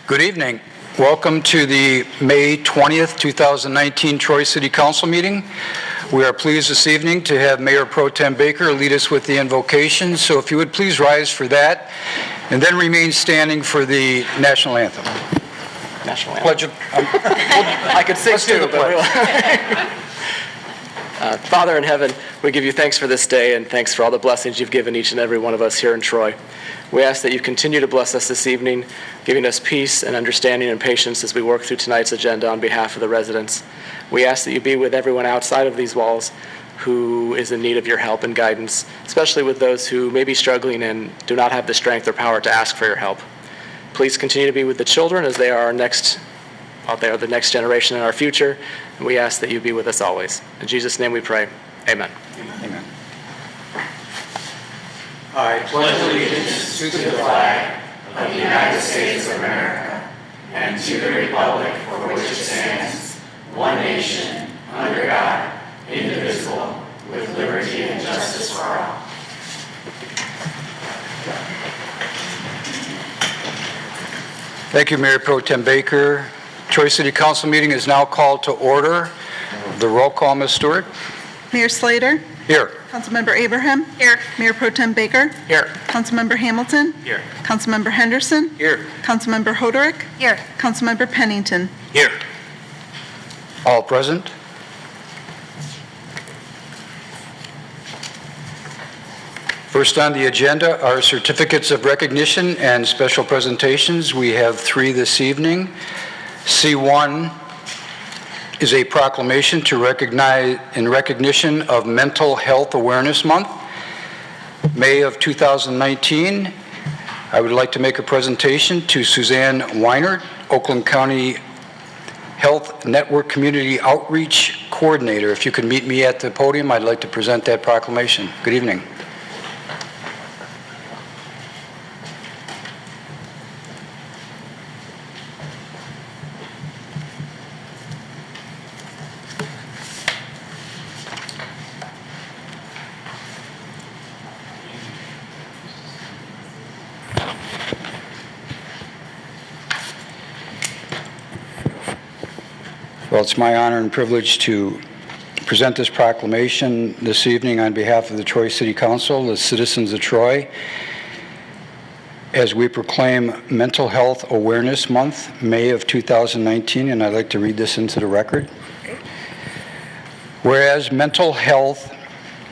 Good evening. Welcome to the May 20th, 2019 Troy City Council meeting. We are pleased this evening to have Mayor Pro Tem Baker lead us with the invocation. So if you would please rise for that and then remain standing for the national anthem. National anthem. Pledge of, I could sing too, but Father in heaven, we give you thanks for this day and thanks for all the blessings you've given each and every one of us here in Troy. We ask that you continue to bless us this evening, giving us peace and understanding and patience as we work through tonight's agenda on behalf of the residents. We ask that you be with everyone outside of these walls who is in need of your help and guidance, especially with those who may be struggling and do not have the strength or power to ask for your help. Please continue to be with the children as they are our next, they are the next generation in our future, and we ask that you be with us always. In Jesus' name we pray. Amen. Amen. I pledge allegiance to the flag of the United States of America and to the republic for which it stands, one nation, under God, indivisible, with liberty and justice for all. Thank you, Mayor Pro Tem Baker. Troy City Council meeting is now called to order. The roll call, Ms. Stewart. Mayor Slater. Here. Councilmember Abraham. Here. Mayor Pro Tem Baker. Here. Councilmember Hamilton. Here. Councilmember Henderson. Here. Councilmember Hoderick. Here. Councilmember Pennington. Here. All present. First on the agenda are certificates of recognition and special presentations. We have 3 this evening. C1 is a proclamation to recognize in recognition of Mental Health Awareness Month, May of 2019. I would like to make a presentation to Suzanne Weinert, Oakland County Health Network Community Outreach Coordinator. If you could meet me at the podium, I'd like to present that proclamation. Good evening. Well, it's my honor and privilege to present this proclamation this evening on behalf of the Troy City Council, the citizens of Troy, as we proclaim Mental Health Awareness Month, May of 2019, and I'd like to read this into the record. Whereas mental health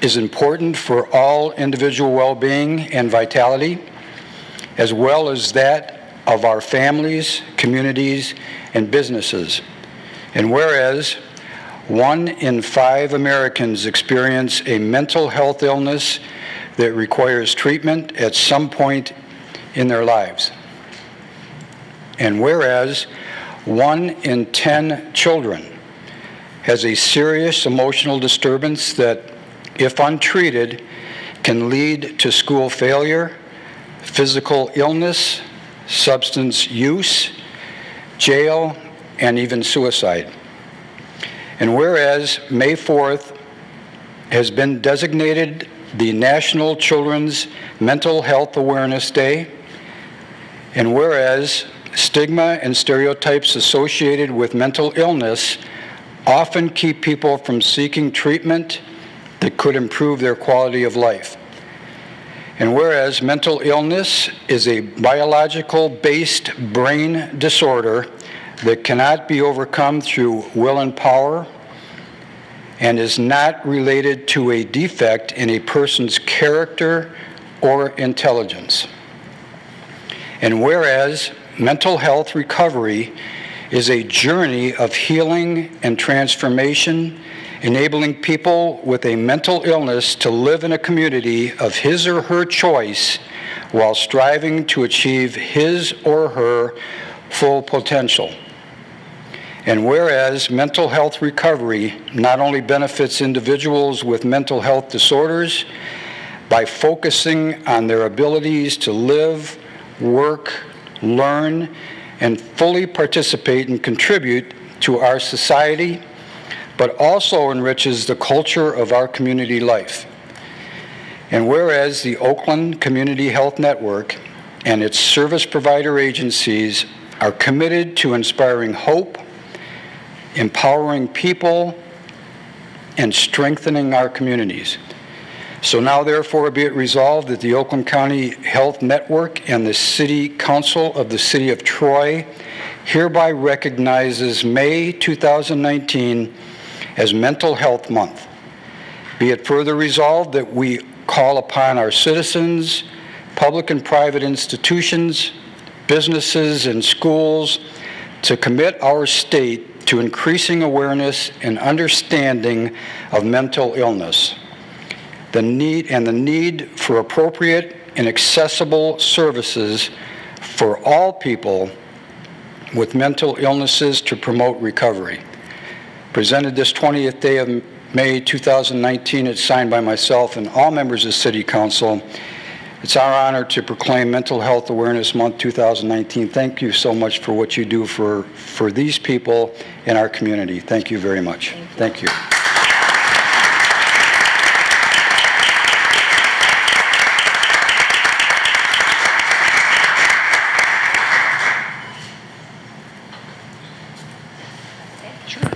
is important for all individual well-being and vitality, as well as that of our families, communities, and businesses. And whereas 1 in 5 Americans experience a mental health illness that requires treatment at some point in their lives. And whereas 1 in 10 children has a serious emotional disturbance that, if untreated, can lead to school failure, physical illness, substance use, jail, and even suicide. And whereas May 4th has been designated the National Children's Mental Health Awareness Day, and whereas stigma and stereotypes associated with mental illness often keep people from seeking treatment that could improve their quality of life. And whereas mental illness is a biological-based brain disorder that cannot be overcome through will and power and is not related to a defect in a person's character or intelligence. And whereas mental health recovery is a journey of healing and transformation, enabling people with a mental illness to live in a community of his or her choice while striving to achieve his or her full potential. And whereas mental health recovery not only benefits individuals with mental health disorders by focusing on their abilities to live, work, learn, and fully participate and contribute to our society, but also enriches the culture of our community life. And whereas the Oakland Community Health Network and its service provider agencies are committed to inspiring hope, empowering people, and strengthening our communities. So now therefore be it resolved that the Oakland County Health Network and the City Council of the City of Troy hereby recognizes May 2019 as Mental Health Month. Be it further resolved that we call upon our citizens, public and private institutions, businesses, and schools to commit our state to increasing awareness and understanding of mental illness. The need for appropriate and accessible services for all people with mental illnesses to promote recovery. Presented this 20th day of May 2019, it's signed by myself and all members of City Council. It's our honor to proclaim Mental Health Awareness Month 2019. Thank you so much for what you do for these people in our community. Thank you very much. Thank you.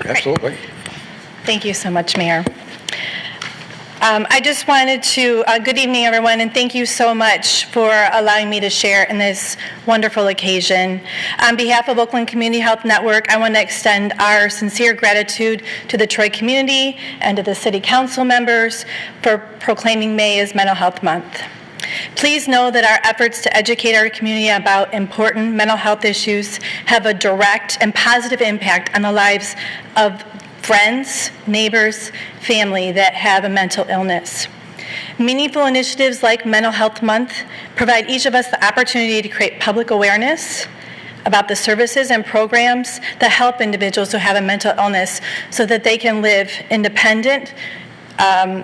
Absolutely. Thank you so much, Mayor. I just wanted to, good evening everyone, and thank you so much for allowing me to share in this wonderful occasion. On behalf of Oakland Community Health Network, I want to extend our sincere gratitude to the Troy community and to the City Council members for proclaiming May as Mental Health Month. Please know that our efforts to educate our community about important mental health issues have a direct and positive impact on the lives of friends, neighbors, family that have a mental illness. Meaningful initiatives like Mental Health Month provide each of us the opportunity to create public awareness about the services and programs that help individuals who have a mental illness so that they can live independent,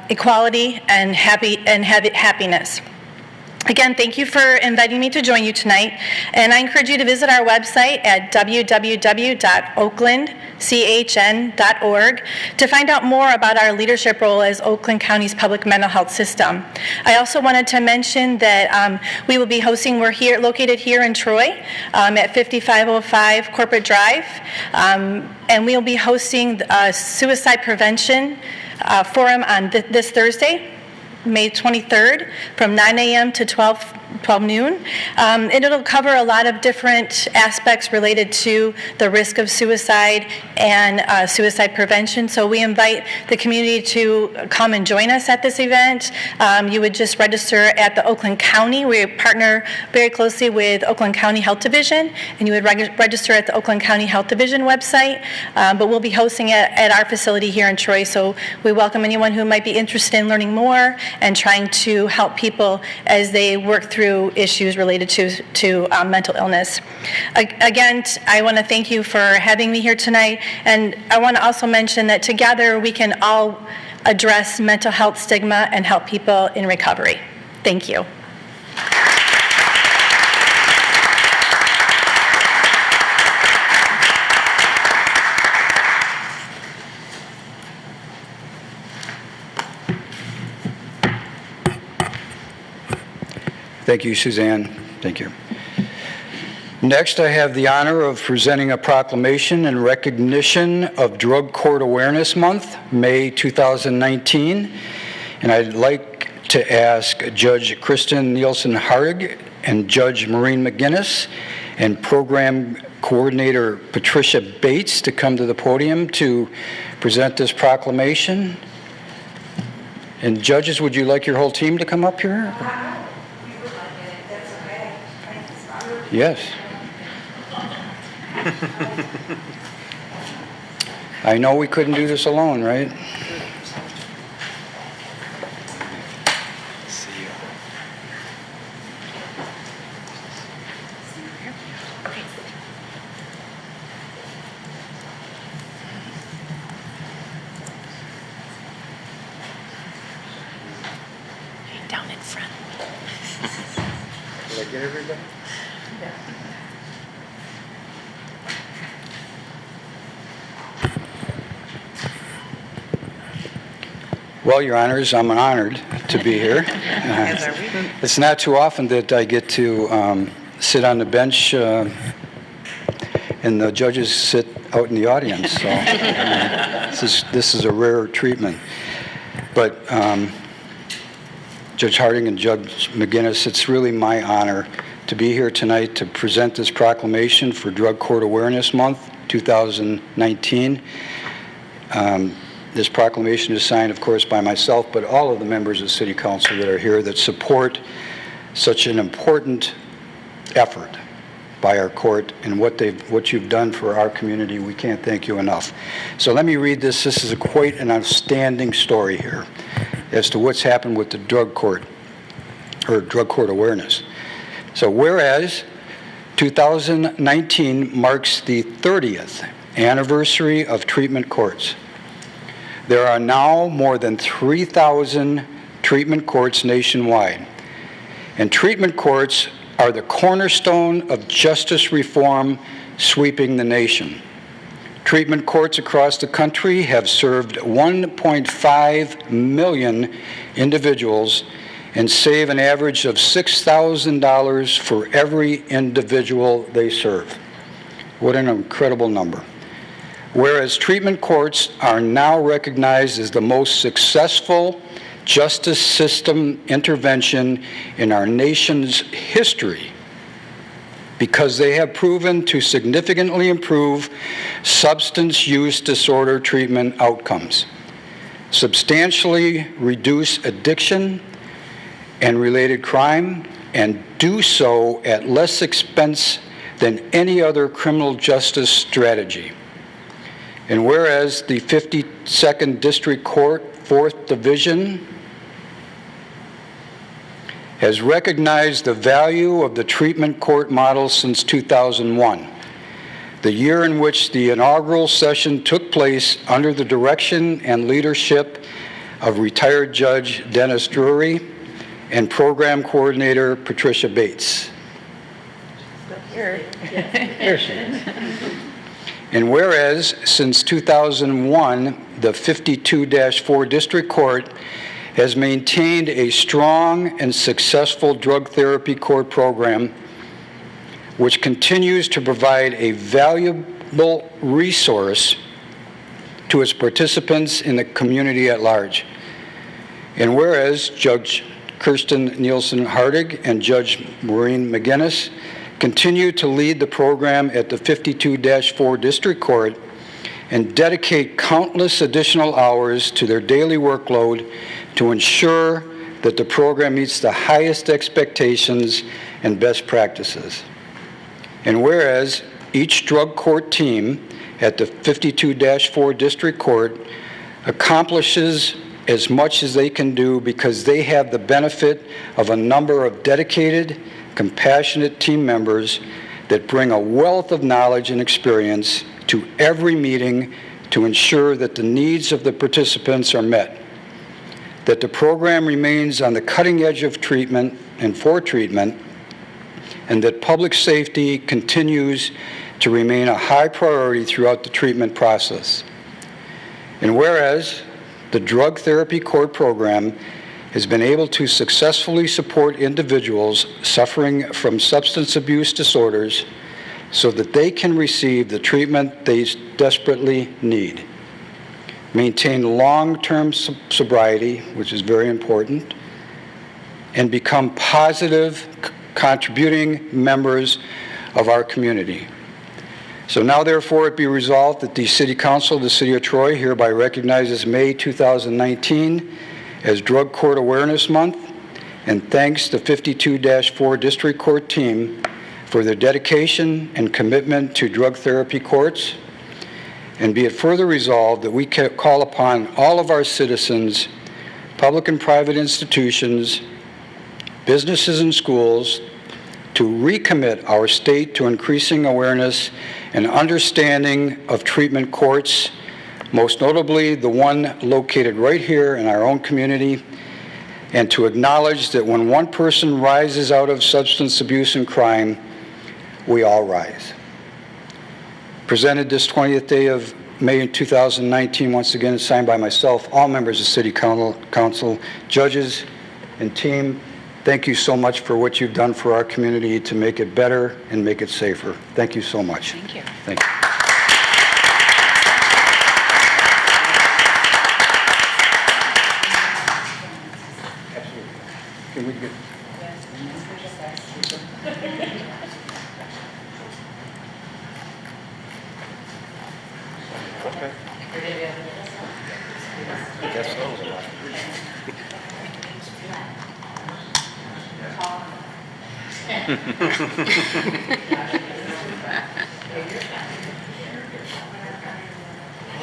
equality, and happiness. Again, thank you for inviting me to join you tonight, and I encourage you to visit our website at www.oaklandchn.org to find out more about our leadership role as Oakland County's public mental health system. I also wanted to mention that we will be hosting, we're located here in Troy at 5505 Corporate Drive, and we'll be hosting a suicide prevention forum on this Thursday, May 23rd, from 9 a.m. to 12 noon. And it'll cover a lot of different aspects related to the risk of suicide and suicide prevention. So we invite the community to come and join us at this event. You would just register at the Oakland County. We partner very closely with Oakland County Health Division, and you would register at the Oakland County Health Division website. But we'll be hosting it at our facility here in Troy. So we welcome anyone who might be interested in learning more and trying to help people as they work through issues related to mental illness. Again, I want to thank you for having me here tonight, and I want to also mention that together we can all address mental health stigma and help people in recovery. Thank you. Thank you, Suzanne. Thank you. Next, I have the honor of presenting a proclamation in recognition of Drug Court Awareness Month, May 2019. And I'd like to ask Judge Kristen Nielsen-Harig and Judge Maureen McGinnis and Program Coordinator Patricia Bates to come to the podium to present this proclamation. And judges, would you like your whole team to come up here? Yes. I know we couldn't do this alone, right? See you. Down in front. Did I get everybody? Well, Your Honors, I'm honored to be here. It's not too often that I get to sit on the bench and the judges sit out in the audience. So this is a rare treatment. But Judge Harding and Judge McGinnis, it's really my honor to be here tonight to present this proclamation for Drug Court Awareness Month 2019. This proclamation is signed, of course, by myself, but all of the members of City Council that are here that support such an important effort by our court and what you've done for our community. We can't thank you enough. So let me read this. This is quite an outstanding story here as to what's happened with the drug court, or drug court awareness. So whereas 2019 marks the 30th anniversary of treatment courts, there are now more than 3,000 treatment courts nationwide. And treatment courts are the cornerstone of justice reform sweeping the nation. Treatment courts across the country have served 1.5 million individuals and save an average of $6,000 for every individual they serve. What an incredible number. Whereas treatment courts are now recognized as the most successful justice system intervention in our nation's history because they have proven to significantly improve substance use disorder treatment outcomes, substantially reduce addiction and related crime, and do so at less expense than any other criminal justice strategy. And whereas the 52nd District Court, 4th Division, has recognized the value of the treatment court model since 2001, the year in which the inaugural session took place under the direction and leadership of retired Judge Dennis Drury and Program Coordinator Patricia Bates. Here she is. And whereas since 2001, the 52-4 District Court has maintained a strong and successful drug therapy court program, which continues to provide a valuable resource to its participants in the community at large. And whereas Judge Kirsten Nielsen Hardig and Judge Maureen McGinnis continue to lead the program at the 52-4 District Court and dedicate countless additional hours to their daily workload to ensure that the program meets the highest expectations and best practices. And whereas each drug court team at the 52-4 District Court accomplishes as much as they can do because they have the benefit of a number of dedicated, compassionate team members that bring a wealth of knowledge and experience to every meeting to ensure that the needs of the participants are met, that the program remains on the cutting edge of treatment and for treatment, and that public safety continues to remain a high priority throughout the treatment process. And whereas the drug therapy court program has been able to successfully support individuals suffering from substance abuse disorders so that they can receive the treatment they desperately need, maintain long-term sobriety, which is very important, and become positive, contributing members of our community. So now, therefore, it be resolved that the City Council of the City of Troy hereby recognizes May 2019 as Drug Court Awareness Month, and thanks the 52-4 District Court team for their dedication and commitment to drug therapy courts. And be it further resolved that we call upon all of our citizens, public and private institutions, businesses and schools to recommit our state to increasing awareness and understanding of treatment courts, most notably the one located right here in our own community, and to acknowledge that when one person rises out of substance abuse and crime, we all rise. Presented this 20th day of May 2019, once again signed by myself, all members of City Council, judges, and team, Thank you so much for what you've done for our community to make it better and make it safer. Thank you so much. Thank you. Thank you. Can we get... Okay. I guess so. There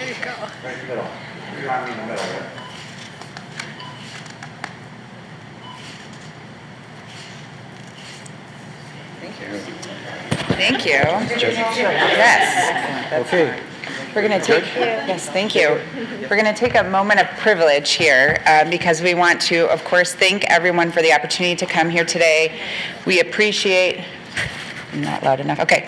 you go. Right in the middle. You're on in the middle, right? Thank you. Yes. Okay. We're going to take, yes, thank you. We're going to take a moment of privilege here because we want to, of course, thank everyone for the opportunity to come here today. We appreciate, not loud enough, okay.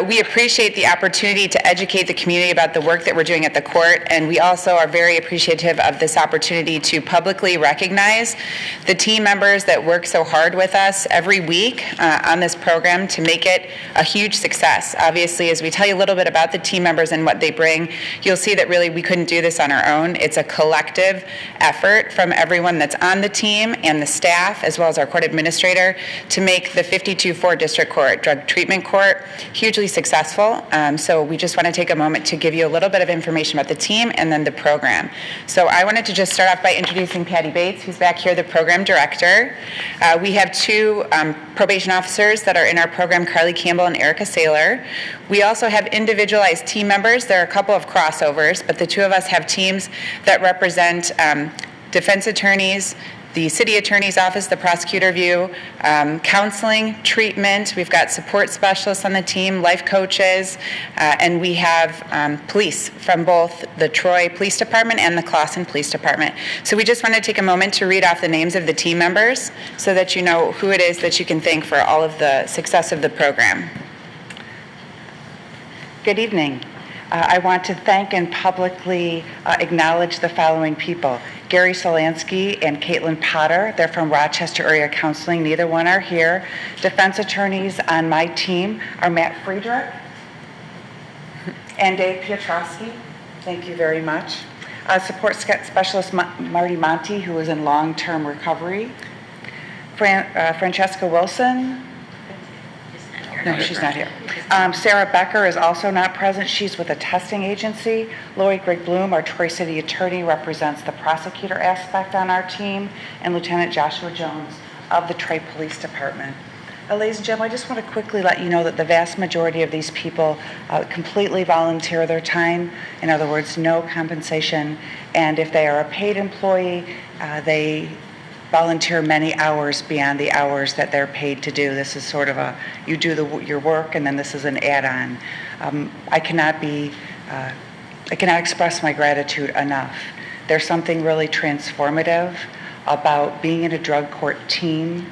We appreciate the opportunity to educate the community about the work that we're doing at the court, and we also are very appreciative of this opportunity to publicly recognize the team members that work so hard with us every week on this program to make it a huge success. Obviously, as we tell you a little bit about the team members and what they bring, you'll see that really we couldn't do this on our own. It's a collective effort from everyone that's on the team and the staff, as well as our court administrator, to make the 52-4 District Court Drug Treatment Court hugely successful. So we just want to take a moment to give you a little bit of information about the team and then the program. So I wanted to just start off by introducing Patty Bates, who's back here, the program director. We have two probation officers that are in our program, Carly Campbell and Erica Saylor. We also have individualized team members. There are a couple of crossovers, but the two of us have teams that represent defense attorneys, the city attorney's office, the prosecutor view, counseling, treatment. We've got support specialists on the team, life coaches, and we have police from both the Troy Police Department and the Clawson Police Department. So we just want to take a moment to read off the names of the team members so that you know who it is that you can thank for all of the success of the program. Good evening. I want to thank and publicly acknowledge the following people. Gary Solansky and Caitlin Potter. They're from Rochester Area Counseling. Neither one are here. Defense attorneys on my team are Matt Friedrich and Dave Piotrowski. Thank you very much. Support specialist Marty Monty, who is in long-term recovery. Francesca Wilson. No, she's not here. Sarah Becker is also not present. She's with a testing agency. Lori Greg Bloom, our Troy City attorney, represents the prosecutor aspect on our team, and Lieutenant Joshua Jones of the Troy Police Department. Ladies and gentlemen, I just want to quickly let you know that the vast majority of these people completely volunteer their time. In other words, no compensation. And if they are a paid employee, they volunteer many hours beyond the hours that they're paid to do. This is sort of a, you do your work and then this is an add-on. I cannot express my gratitude enough. There's something really transformative about being in a drug court team.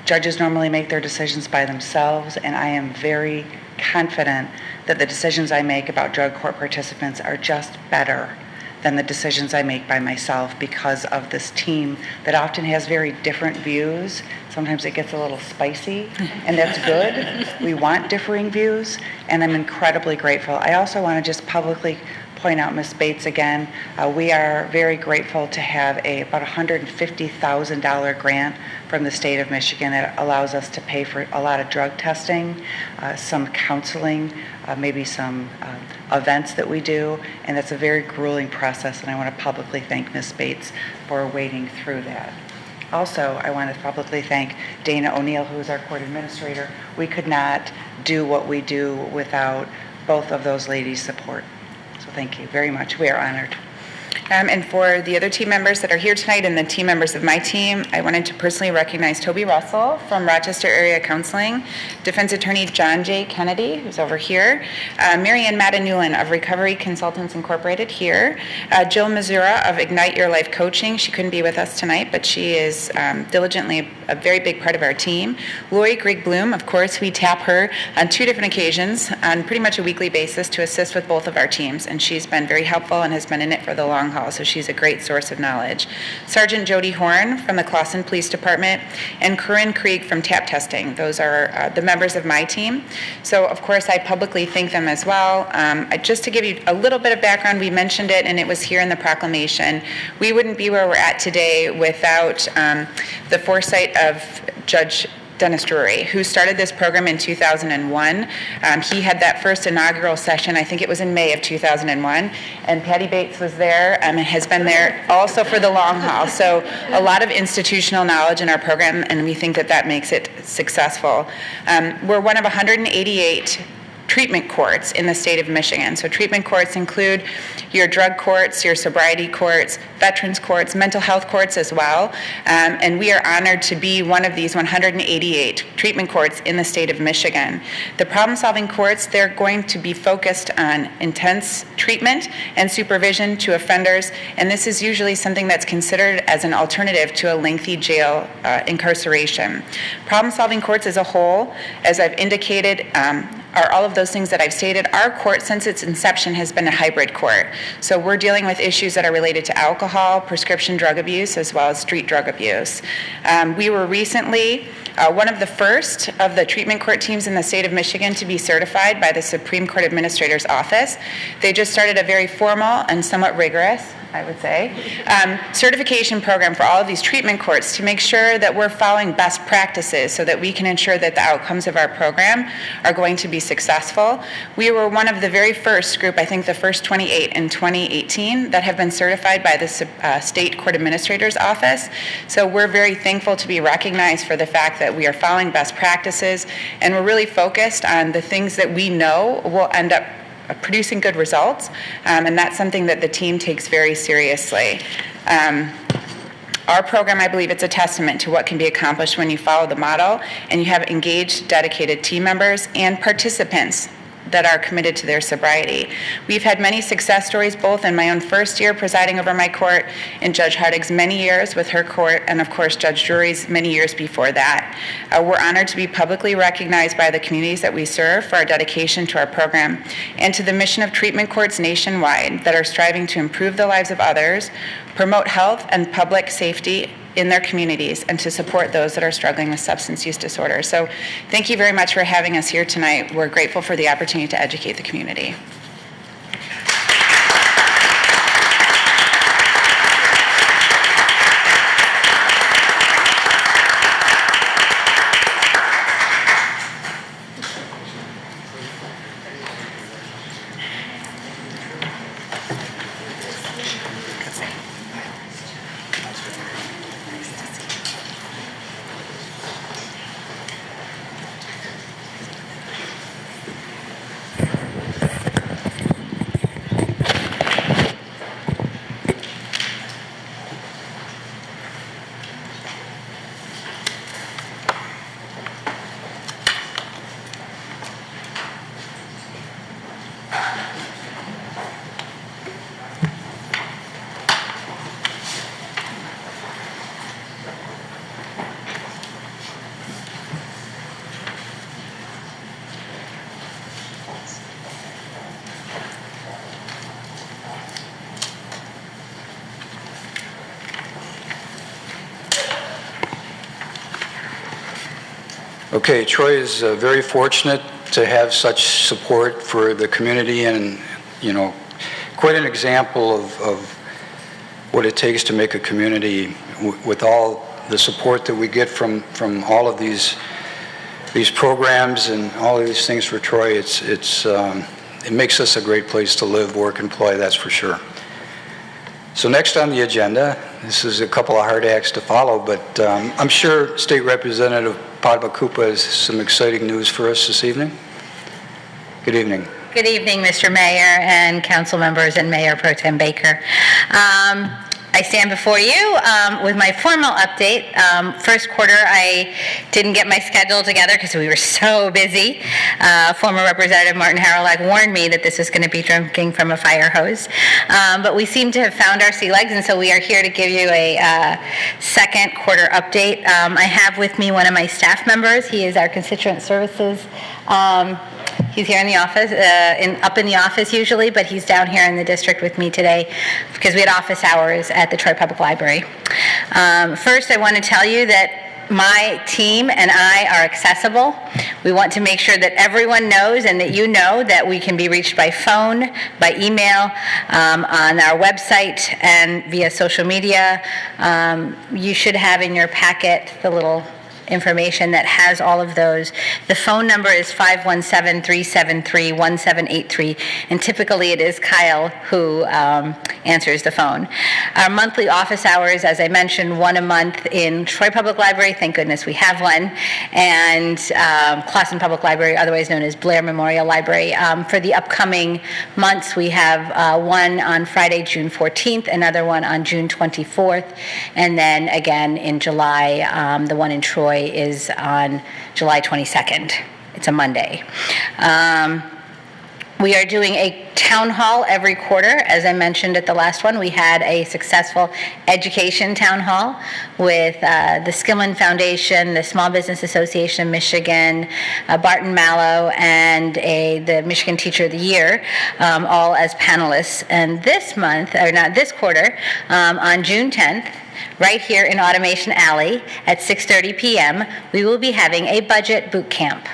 Judges normally make their decisions by themselves, and I am very confident that the decisions I make about drug court participants are just better than the decisions I make by myself because of this team that often has very different views. Sometimes it gets a little spicy, and that's good. We want differing views, and I'm incredibly grateful. I also want to just publicly point out Ms. Bates again. We are very grateful to have about $150,000 grant from the state of Michigan that allows us to pay for a lot of drug testing, some counseling, maybe some events that we do, and that's a very grueling process, and I want to publicly thank Ms. Bates for wading through that. Also, I want to publicly thank Dana O'Neill, who is our court administrator. We could not do what we do without both of those ladies' support. So thank you very much. We are honored. And for the other team members that are here tonight and the team members of my team, I wanted to personally recognize Toby Russell from Rochester Area Counseling, Defense Attorney John J. Kennedy, who's over here, Marianne Madden-Newland of Recovery Consultants Incorporated here, Jill Missoura of Ignite Your Life Coaching. She couldn't be with us tonight, but she is diligently a very big part of our team. Lori Greg Bloom, of course, we tap her on 2 different occasions on pretty much a weekly basis to assist with both of our teams, and she's been very helpful and has been in it for the long haul, so she's a great source of knowledge. Sergeant Jody Horn from the Clawson Police Department, and Corinne Krieg from TAP Testing. Those are the members of my team. So, of course, I publicly thank them as well. Just to give you a little bit of background, we mentioned it, and it was here in the proclamation. We wouldn't be where we're at today without the foresight of Judge Dennis Drury, who started this program in 2001. He had that first inaugural session, I think it was in May of 2001, and Patty Bates was there and has been there also for the long haul. So a lot of institutional knowledge in our program, and we think that that makes it successful. We're one of 188 treatment courts in the state of Michigan. So treatment courts include your drug courts, your sobriety courts, veterans courts, mental health courts as well. And we are honored to be one of these 188 treatment courts in the state of Michigan. The problem-solving courts, they're going to be focused on intense treatment and supervision to offenders, and this is usually something that's considered as an alternative to a lengthy jail incarceration. Problem-solving courts as a whole, as I've indicated, are all of those things that I've stated. Our court, since its inception, has been a hybrid court. So we're dealing with issues that are related to alcohol, prescription drug abuse, as well as street drug abuse. We were recently one of the first of the treatment court teams in the state of Michigan to be certified by the Supreme Court Administrator's Office. They just started a very formal and somewhat rigorous, I would say, certification program for all of these treatment courts to make sure that we're following best practices so that we can ensure that the outcomes of our program are going to be successful. We were one of the very first group, I think the first 28 in 2018, that have been certified by the State Court Administrator's Office. So we're very thankful to be recognized for the fact that we are following best practices, and we're really focused on the things that we know will end up producing good results, and that's something that the team takes very seriously. Our program, I believe it's a testament to what can be accomplished when you follow the model and you have engaged, dedicated team members and participants that are committed to their sobriety. We've had many success stories, both in my own first year presiding over my court, and Judge Hardig's many years with her court, and of course Judge Drury's many years before that. We're honored to be publicly recognized by the communities that we serve for our dedication to our program and to the mission of treatment courts nationwide that are striving to improve the lives of others, promote health and public safety in their communities, and to support those that are struggling with substance use disorders. So thank you very much for having us here tonight. We're grateful for the opportunity to educate the community. Okay, Troy is very fortunate to have such support for the community, and, you know, quite an example of what it takes to make a community with all the support that we get from all of these programs and all of these things for Troy. It makes us a great place to live, work, and play, that's for sure. So next on the agenda, this is a couple of hard acts to follow, but I'm sure State Representative Padma-Kupa has some exciting news for us this evening. Good evening. Good evening, Mr. Mayor and council members and Mayor Pro Tem Baker. I stand before you with my formal update. First quarter, I didn't get my schedule together because we were so busy. Former Representative Martin Harrelak warned me that this was going to be drinking from a fire hose. But we seem to have found our sea legs, and so we are here to give you a second quarter update. I have with me one of my staff members. He is our constituent services He's here in the office, up in the office usually, but he's down here in the district with me today because we had office hours at the Troy Public Library. First, I want to tell you that my team and I are accessible. We want to make sure that everyone knows and that you know that we can be reached by phone, by email, on our website, and via social media. You should have in your packet the little information that has all of those. The phone number is 517-373-1783, and typically it is Kyle who answers the phone. Our monthly office hours, as I mentioned, one a month in Troy Public Library, thank goodness we have one, and Clawson Public Library, otherwise known as Blair Memorial Library. For the upcoming months, we have one on Friday, June 14th, another one on June 24th, and then again in July, the one in Troy is on July 22nd. It's a Monday. We are doing a town hall every quarter. As I mentioned at the last one, we had a successful education town hall with the Skillman Foundation, the Small Business Association of Michigan, Barton Mallow, and the Michigan Teacher of the Year, all as panelists. And this month, or not this quarter, on June 10th, right here in Automation Alley at 6:30 p.m., we will be having a budget boot camp.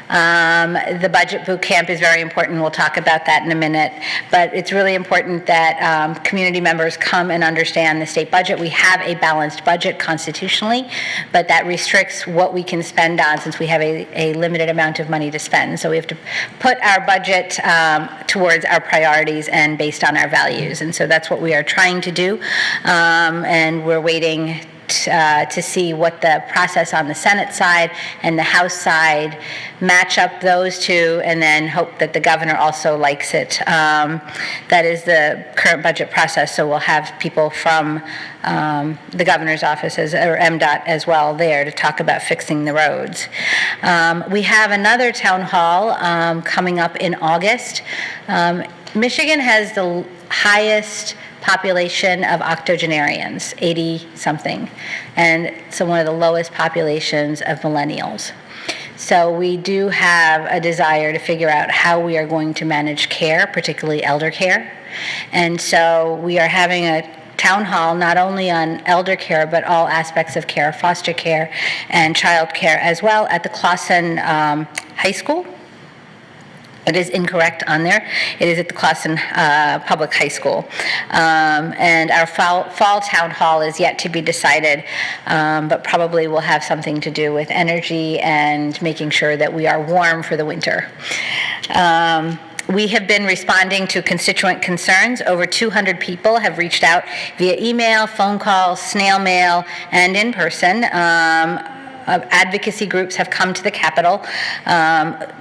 The budget boot camp is very important. We'll talk about that in a minute. But it's really important that community members come and understand the state budget. We have a balanced budget constitutionally, but that restricts what we can spend on since we have a limited amount of money to spend. So we have to put our budget towards our priorities and based on our values. And so that's what we are trying to do. And we're waiting to see what the process on the Senate side and the House side match up those two, and then hope that the governor also likes it. That is the current budget process, so we'll have people from the governor's offices, or MDOT as well, there to talk about fixing the roads. We have another town hall coming up in August. Michigan has the highest population of octogenarians, 80-something, and so one of the lowest populations of millennials. So we do have a desire to figure out how we are going to manage care, particularly elder care. And so we are having a town hall not only on elder care, but all aspects of care, foster care and child care as well, at the Clawson High School. It is incorrect on there. It is at the Clawson Public High School. And our fall town hall is yet to be decided, but probably will have something to do with energy and making sure that we are warm for the winter. We have been responding to constituent concerns. Over 200 people have reached out via email, phone call, snail mail, and in person. Advocacy groups have come to the Capitol.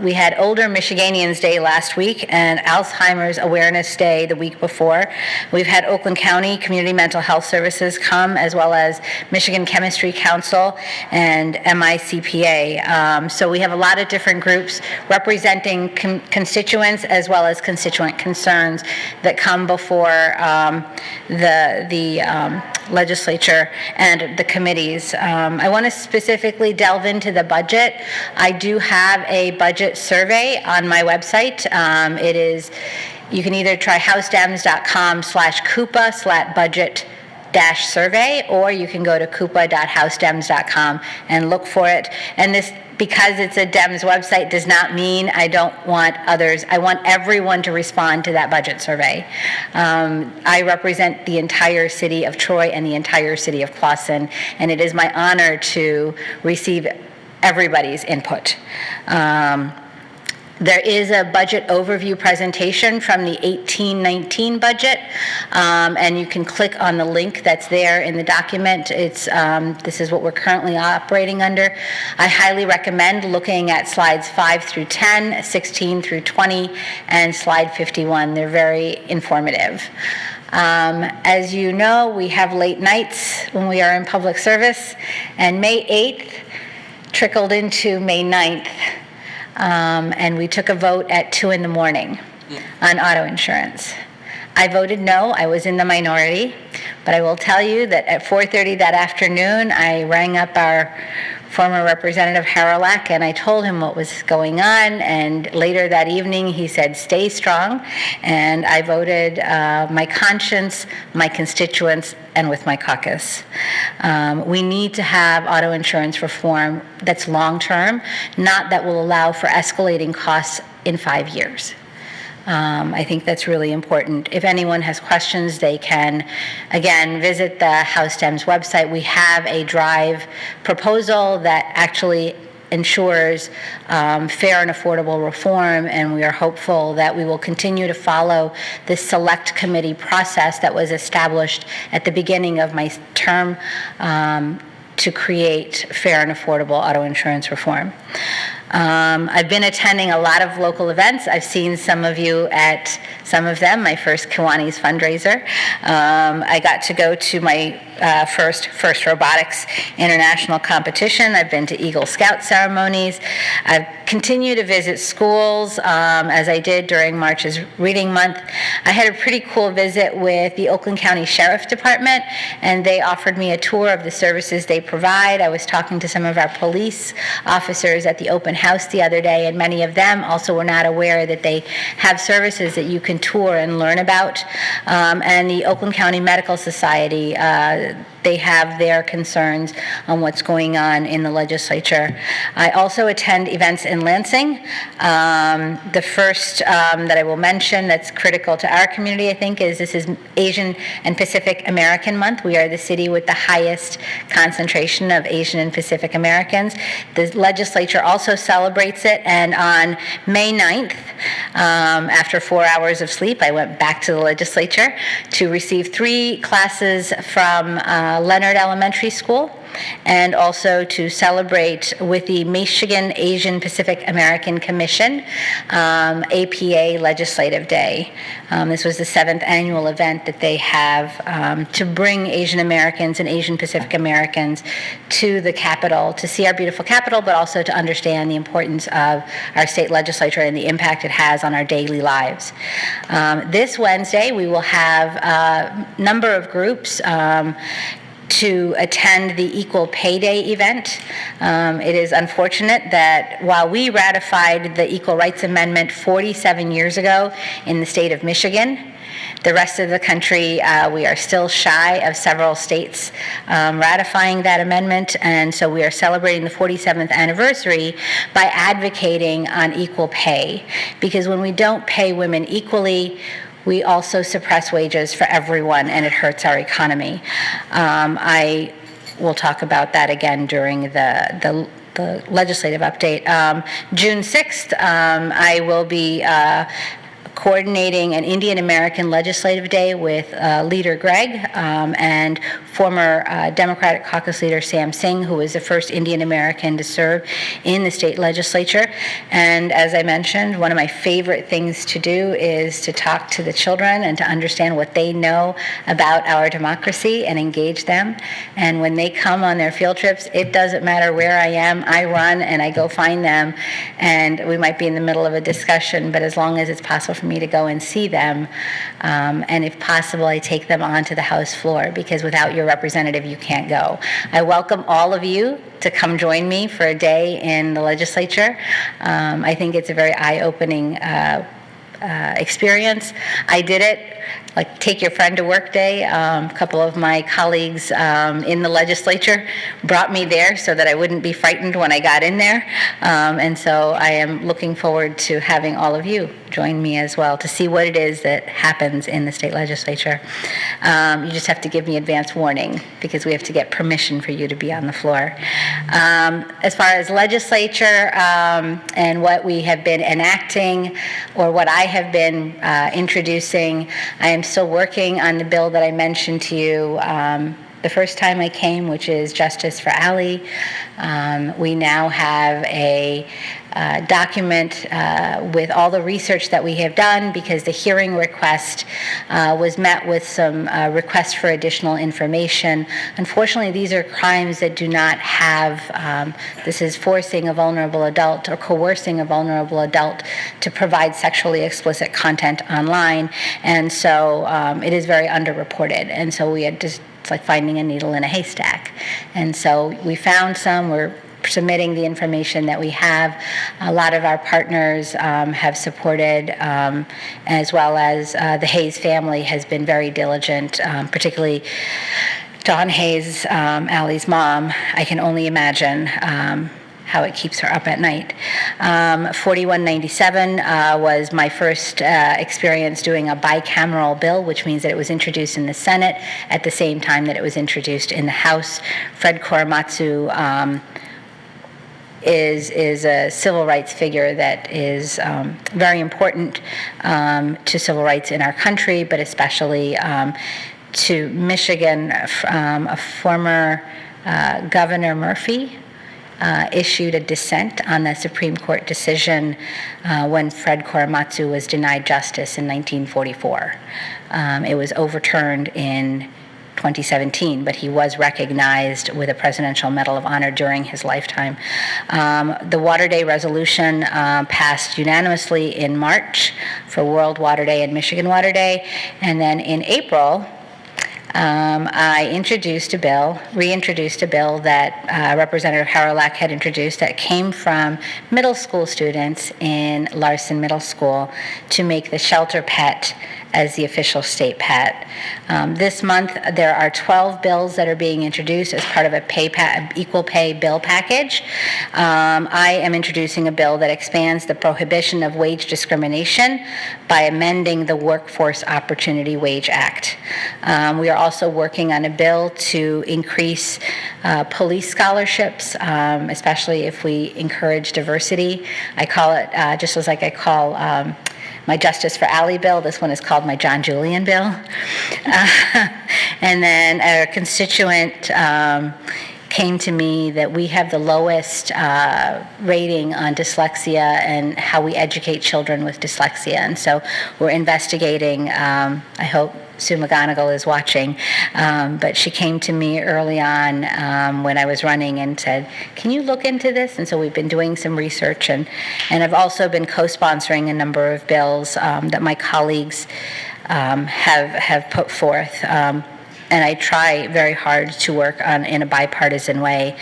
We had Older Michiganians Day last week and Alzheimer's Awareness Day the week before. We've had Oakland County Community Mental Health Services come, as well as Michigan Chemistry Council and MICPA. So we have a lot of different groups representing constituents as well as constituent concerns that come before the legislature and the committees. I want to specifically delve into the budget. I do have a budget survey on my website. It is, you can either try housedems.com/coupa/budget-survey, or you can go to coupa.housedems.com and look for it. And this, because it's a Dems website, does not mean I don't want others. I want everyone to respond to that budget survey. I represent the entire city of Troy and the entire city of Clawson, and it is my honor to receive everybody's input. There is a budget overview presentation from the 18-19 budget, and you can click on the link that's there in the document. It's this is what we're currently operating under. I highly recommend looking at slides 5 through 10, 16 through 20, and slide 51. They're very informative. As you know, we have late nights when we are in public service, and May 8th trickled into May 9th. And we took a vote at 2 in the morning on auto insurance. I voted no. I was in the minority. But I will tell you that at 4:30 that afternoon, I rang up our former Representative Haralack, and I told him what was going on, and later that evening he said, stay strong, and I voted my conscience, my constituents, and with my caucus. We need to have auto insurance reform that's long-term, not that will allow for escalating costs in 5 years. I think that's really important. If anyone has questions, they can, again, visit the House Dems website. We have a drive proposal that actually ensures fair and affordable reform, and we are hopeful that we will continue to follow this select committee process that was established at the beginning of my term to create fair and affordable auto insurance reform. I've been attending a lot of local events. I've seen some of you at some of them, my first Kiwanis fundraiser. I got to go to my first robotics international competition. I've been to Eagle Scout ceremonies. I've continued to visit schools, as I did during March's Reading Month. I had a pretty cool visit with the Oakland County Sheriff Department, and they offered me a tour of the services they provide. I was talking to some of our police officers at the open house the other day, and many of them also were not aware that they have services that you can tour and learn about. And the Oakland County Medical Society, they have their concerns on what's going on in the legislature. I also attend events in Lansing. The first that I will mention that's critical to our community, I think, is this is Asian and Pacific American Month. We are the city with the highest concentration of Asian and Pacific Americans. The legislature also celebrates it, and on May 9th, after 4 hours of sleep, I went back to the legislature to receive 3 classes from Leonard Elementary School, and also to celebrate with the Michigan Asian Pacific American Commission APA Legislative Day. This was the 7th annual event that they have to bring Asian Americans and Asian Pacific Americans to the Capitol to see our beautiful Capitol, but also to understand the importance of our state legislature and the impact it has on our daily lives. This Wednesday, we will have a number of groups to attend the Equal Pay Day event. It is unfortunate that while we ratified the Equal Rights Amendment 47 years ago in the state of Michigan, the rest of the country, we are still shy of several states ratifying that amendment, and so we are celebrating the 47th anniversary by advocating on equal pay. Because when we don't pay women equally, we also suppress wages for everyone, and it hurts our economy. I will talk about that again during the legislative update. June 6th, I will be coordinating an Indian American Legislative Day with Leader Greg and former Democratic Caucus Leader Sam Singh, who was the first Indian American to serve in the state legislature. And as I mentioned, one of my favorite things to do is to talk to the children and to understand what they know about our democracy and engage them. And when they come on their field trips, it doesn't matter where I am, I run and I go find them, and we might be in the middle of a discussion, but as long as it's possible for me to go and see them, and if possible, I take them onto the House floor, because without your representative, you can't go. I welcome all of you to come join me for a day in the legislature. I think it's a very eye-opening experience. I did it like Take Your Friend to Work Day. A couple of my colleagues in the legislature brought me there so that I wouldn't be frightened when I got in there. And so I am looking forward to having all of you join me as well to see what it is that happens in the state legislature. You just have to give me advance warning because we have to get permission for you to be on the floor. As far as legislature and what we have been enacting or what I have been introducing, I am still working on the bill that I mentioned to you the first time I came, which is Justice for Allie. We now have a document with all the research that we have done, because the hearing request was met with some requests for additional information. Unfortunately, these are crimes that do not have, this is forcing a vulnerable adult or coercing a vulnerable adult to provide sexually explicit content online, and so it is very underreported, and so we had just, it's like finding a needle in a haystack. And so we found some, we're submitting the information that we have. A lot of our partners have supported, as well as the Hayes family has been very diligent, particularly Dawn Hayes, Allie's mom. I can only imagine how it keeps her up at night. 4197 was my first experience doing a bicameral bill, which means that it was introduced in the Senate at the same time that it was introduced in the House. Fred Korematsu is a civil rights figure that is very important to civil rights in our country, but especially to Michigan. A former Governor Murphy issued a dissent on the Supreme Court decision when Fred Korematsu was denied justice in 1944. It was overturned in 2017, but he was recognized with a Presidential Medal of Honor during his lifetime. The Water Day resolution passed unanimously in March for World Water Day and Michigan Water Day, and then in April, I reintroduced a bill that Representative Harrelak had introduced that came from middle school students in Larson Middle School to make the shelter pet as the official state pet. This month, there are 12 bills that are being introduced as part of a equal pay bill package. I am introducing a bill that expands the prohibition of wage discrimination by amending the Workforce Opportunity Wage Act. We are also working on a bill to increase police scholarships, especially if we encourage diversity. I call it, just as like I call my Justice for Allie bill, this one is called my John Julian bill. And then a constituent came to me that we have the lowest rating on dyslexia and how we educate children with dyslexia. And so we're investigating, I hope Sue McGonigal is watching, but she came to me early on when I was running and said, can you look into this? And so we've been doing some research, and I've also been co-sponsoring a number of bills that my colleagues have put forth. And I try very hard to work in a bipartisan way.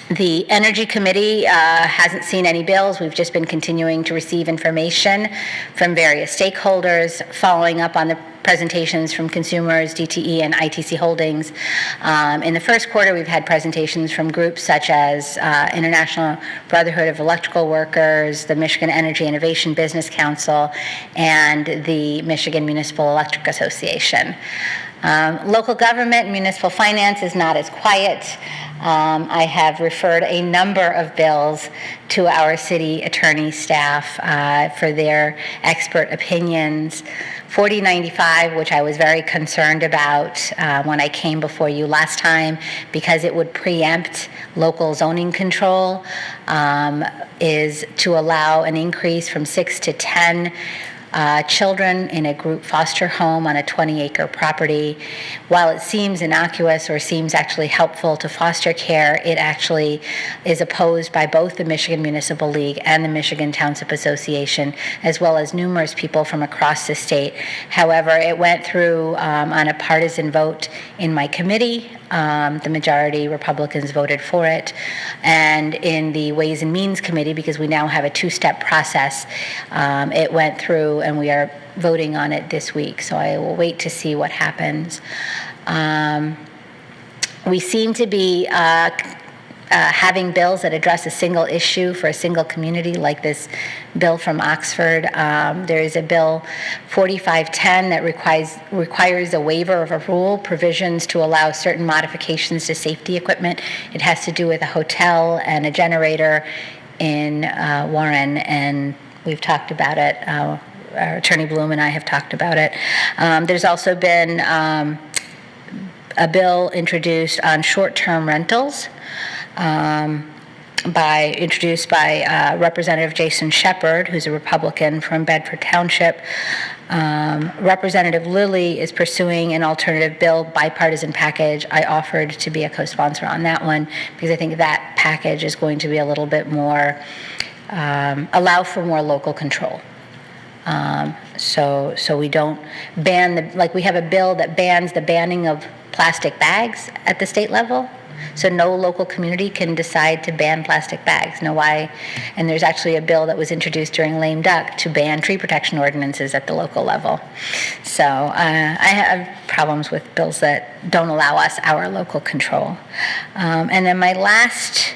The Energy Committee hasn't seen any bills. We've just been continuing to receive information from various stakeholders, following up on the presentations from consumers, DTE, and ITC Holdings. In the first quarter, we've had presentations from groups such as International Brotherhood of Electrical Workers, the Michigan Energy Innovation Business Council, and the Michigan Municipal Electric Association. Local government and municipal finance is not as quiet. I have referred a number of bills to our city attorney staff for their expert opinions. 4095, which I was very concerned about when I came before you last time because it would preempt local zoning control, is to allow an increase from 6 to 10 children in a group foster home on a 20-acre property. While it seems innocuous or seems actually helpful to foster care, it actually is opposed by both the Michigan Municipal League and the Michigan Township Association, as well as numerous people from across the state. However, it went through on a partisan vote in my committee. The majority Republicans voted for it. And in the Ways and Means Committee, because we now have a two-step process, it went through and we are voting on it this week. So I will wait to see what happens. We seem to be having bills that address a single issue for a single community, like this bill from Oxford. There is a bill 4510 that requires a waiver of a rule, provisions to allow certain modifications to safety equipment. It has to do with a hotel and a generator in Warren, and we've talked about it. Our Attorney Bloom and I have talked about it. There's also been a bill introduced on short-term rentals, introduced by Representative Jason Shepard, who's a Republican from Bedford Township. Representative Lilly is pursuing an alternative bill bipartisan package. I offered to be a co-sponsor on that one because I think that package is going to be a little bit more, allow for more local control. So we don't ban like we have a bill that bans the banning of plastic bags at the state level. So no local community can decide to ban plastic bags. No why. And there's actually a bill that was introduced during lame duck to ban tree protection ordinances at the local level. So I have problems with bills that don't allow us our local control. And then my last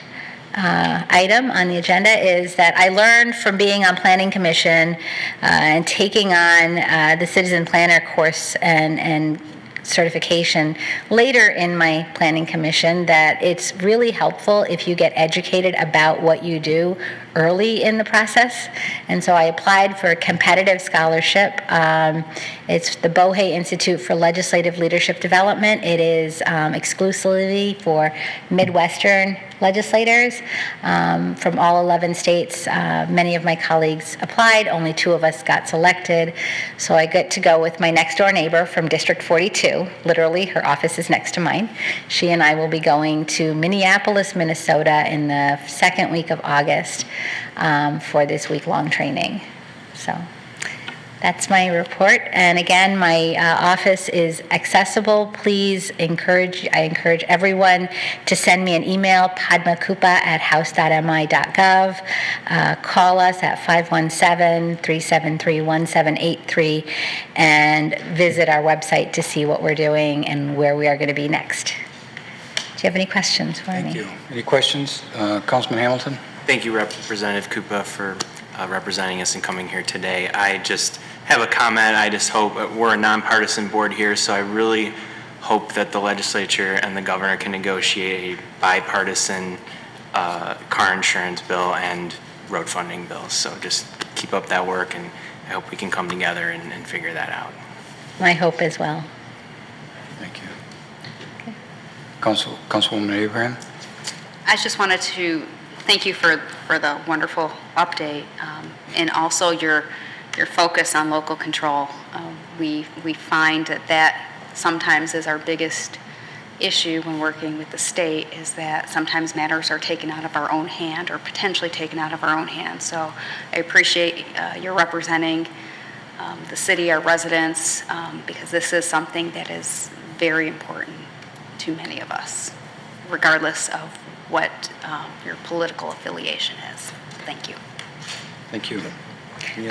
item on the agenda is that I learned from being on Planning Commission and taking on the Citizen Planner course and certification later in my Planning Commission that it's really helpful if you get educated about what you do early in the process. And so I applied for a competitive scholarship. It's the Bohe Institute for Legislative Leadership Development. It is exclusively for Midwestern legislators from all 11 states. Many of my colleagues applied, only 2 of us got selected. So I get to go with my next door neighbor from District 42. Literally, her office is next to mine. She and I will be going to Minneapolis, Minnesota in the second week of August for this week-long training. So that's my report. And again, my office is accessible. Please I encourage everyone to send me an email, padmakupa@house.mi.gov. Call us at 517-373-1783 and visit our website to see what we're doing and where we are going to be next. Do you have any questions for me? Thank you. Any questions? Councilman Hamilton? Thank you, Representative Kupa, for representing us and coming here today. I just have a comment. I just hope we're a nonpartisan board here, so I really hope that the legislature and the governor can negotiate a bipartisan car insurance bill and road funding bills. So just keep up that work, and I hope we can come together and figure that out. My hope as well. Thank you. Okay. Councilwoman Abraham? I just wanted to thank you for the wonderful update and also your focus on local control. We find that sometimes is our biggest issue when working with the state, is that sometimes matters are taken out of our own hand or potentially taken out of our own hand. So I appreciate your representing the city, our residents, because this is something that is very important to many of us, regardless of what your political affiliation is. Thank you. Thank you.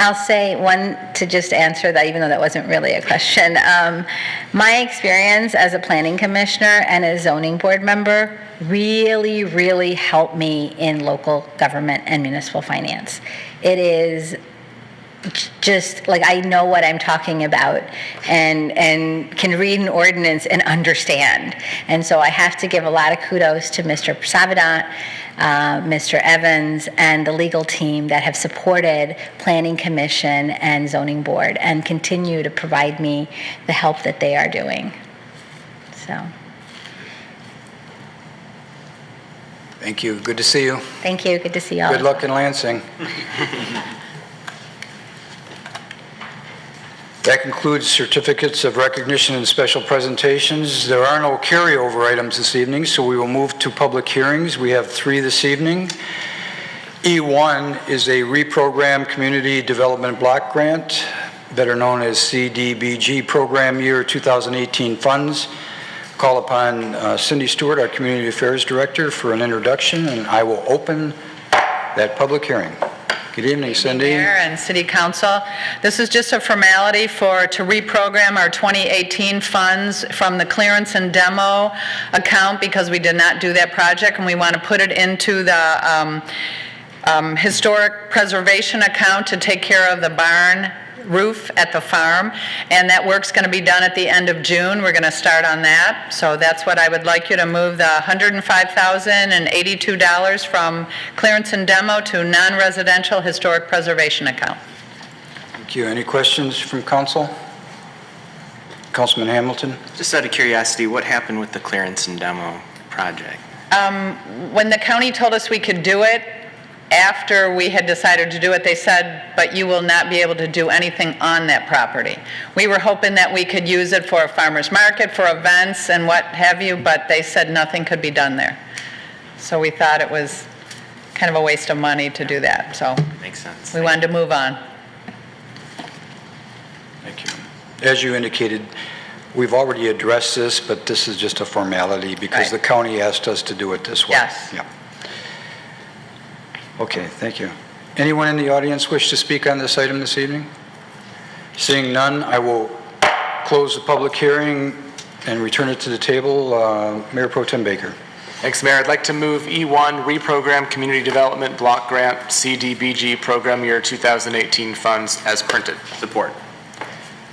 I'll say one to just answer that, even though that wasn't really a question. My experience as a planning commissioner and a zoning board member really, really helped me in local government and municipal finance. It is just like I know what I'm talking about and can read an ordinance and understand. And so I have to give a lot of kudos to Mr. Savedant, Mr. Evans, and the legal team that have supported Planning Commission and Zoning Board and continue to provide me the help that they are doing. So. Thank you. Good to see you. Thank you. Good to see you all. Good luck in Lansing. That concludes certificates of recognition and special presentations. There are no carryover items this evening, so we will move to public hearings. We have 3 this evening. E1 is a reprogram community development block grant, better known as CDBG program year 2018 funds. Call upon Cindy Stewart, our Community Affairs Director, for an introduction, and I will open that public hearing. Good evening, Cindy. Mayor and City Council. This is just a formality to reprogram our 2018 funds from the clearance and demo account, because we did not do that project, and we want to put it into the historic preservation account to take care of the barn roof at the farm, and that work's going to be done at the end of June. We're going to start on that. So that's what I would like you to move, the $105,082 from clearance and demo to non-residential historic preservation account. Thank you. Any questions from council? Councilman Hamilton? Just out of curiosity, what happened with the clearance and demo project? When the county told us we could do it, after we had decided to do it, they said, but you will not be able to do anything on that property. We were hoping that we could use it for a farmer's market, for events and what have you, but they said nothing could be done there. So we thought it was kind of a waste of money to do that. So makes sense. We wanted to move on. Thank you. As you indicated, we've already addressed this, but this is just a formality because Right. the county asked us to do it this way. Yes. Yeah. Okay, thank you. Anyone in the audience wish to speak on this item this evening? Seeing none, I will close the public hearing and return it to the table. Mayor Pro Tem Baker. Thanks, Mayor. I'd like to move E1, Reprogram Community Development Block Grant CDBG Program Year 2018 funds as printed. Support.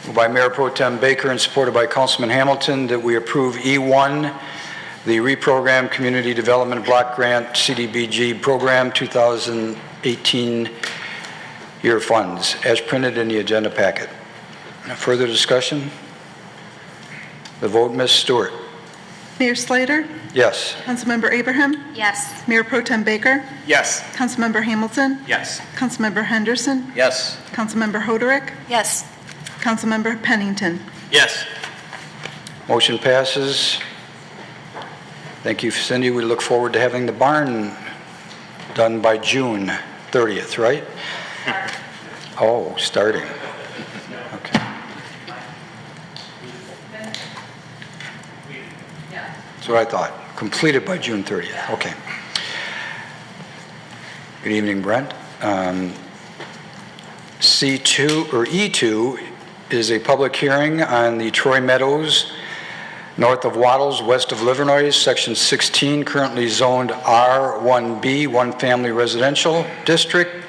Moved by Mayor Pro Tem Baker and supported by Councilman Hamilton that we approve E1, the Reprogram Community Development Block Grant CDBG Program 2018 year funds as printed in the agenda packet. Further discussion? The vote, Ms. Stewart. Mayor Slater, Yes. Councilmember Abraham, Yes. Mayor Pro Tem Baker, Yes. Councilmember Hamilton, Yes. Councilmember Henderson, Yes. Councilmember Hoderick, Yes. Councilmember Pennington. Yes. Motion passes. Thank you, Cindy. We look forward to having the barn done by June 30th, right? Oh, starting. Okay. That's what I thought. Completed by June 30th. Okay. Good evening, Brent. C2 or E2 is a public hearing on the Troy Meadows, north of Waddles, west of Livernois, section 16, currently zoned R1B, one family residential district.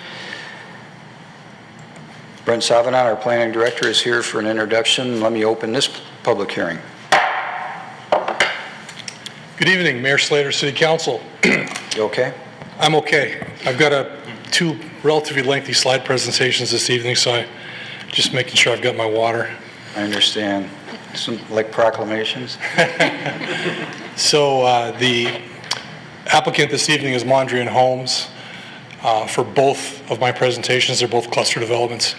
Brent Savanat, our planning director, is here for an introduction. Let me open this public hearing. Good evening, Mayor Slater, City Council. You okay? I'm okay. I've got two relatively lengthy slide presentations this evening, so I'm just making sure I've got my water. I understand. Some like proclamations. So the applicant this evening is Mondrian Homes. For both of my presentations, they're both cluster developments.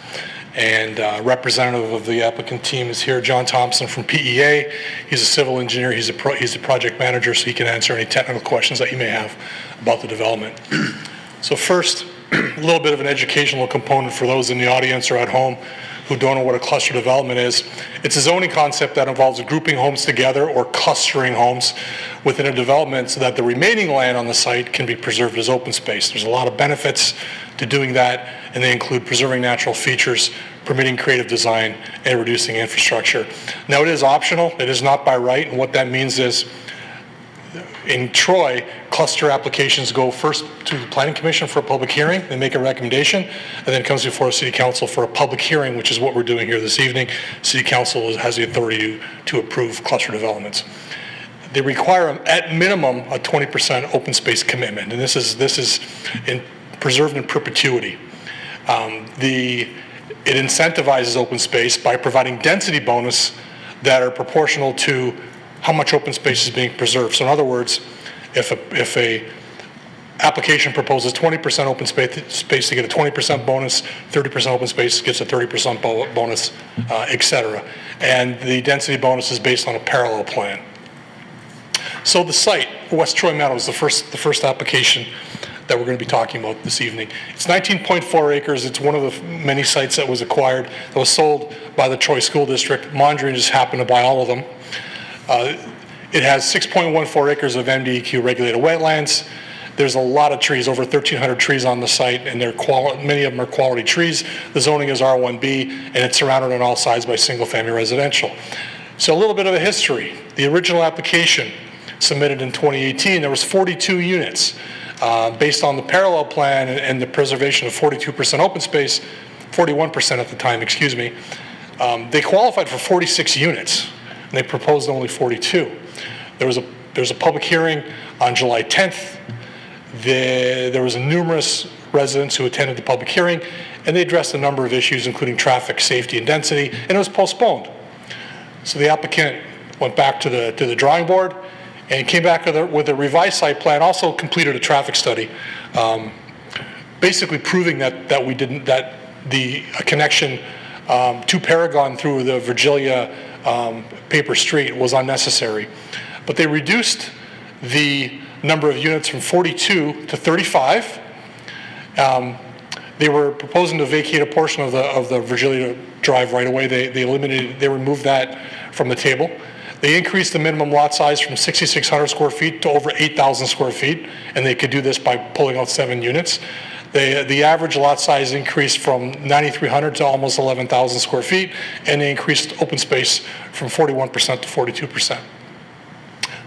And representative of the applicant team is here, John Thompson from PEA. He's a civil engineer, he's a project manager, so he can answer any technical questions that you may have about the development. So first, a little bit of an educational component for those in the audience or at home who don't know what a cluster development is. It's a zoning concept that involves grouping homes together or clustering homes within a development so that the remaining land on the site can be preserved as open space. There's a lot of benefits to doing that, and they include preserving natural features, permitting creative design, and reducing infrastructure. Now, it is optional. It is not by right, and what that means is in Troy, cluster applications go first to the Planning Commission for a public hearing. They make a recommendation, and then it comes before City Council for a public hearing, which is what we're doing here this evening. City Council has the authority to approve cluster developments. They require, at minimum, a 20% open space commitment, and this is preserved in perpetuity. It incentivizes open space by providing density bonus that are proportional to how much open space is being preserved. So in other words, if a application proposes 20% open space to get a 20% bonus, 30% open space gets a 30% bonus, et cetera. And the density bonus is based on a parallel plan. So the site, West Troy Meadows, the first application that we're going to be talking about this evening. It's 19.4 acres. It's one of the many sites that was acquired, that was sold by the Troy School District. Mondrian just happened to buy all of them. It has 6.14 acres of MDEQ regulated wetlands. There's a lot of trees, over 1,300 trees on the site, and many of them are quality trees. The zoning is R1B, and it's surrounded on all sides by single-family residential. So a little bit of a history. The original application submitted in 2018, there was 42 units. Based on the parallel plan and the preservation of 42% open space, 41% at the time, excuse me, they qualified for 46 units, and they proposed only 42. There was a public hearing on July 10th. There was numerous residents who attended the public hearing, and they addressed a number of issues, including traffic, safety, and density, and it was postponed. So the applicant went back to the drawing board and came back with a revised site plan, also completed a traffic study, basically proving that the connection to Paragon through the Virgilia paper street was unnecessary. But they reduced the number of units from 42 to 35. They were proposing to vacate a portion of the Virgilia Drive right away. They removed that from the table. They increased the minimum lot size from 6,600 square feet to over 8,000 square feet, and they could do this by pulling out 7 units. The average lot size increased from 9,300 to almost 11,000 square feet, and they increased open space from 41% to 42%.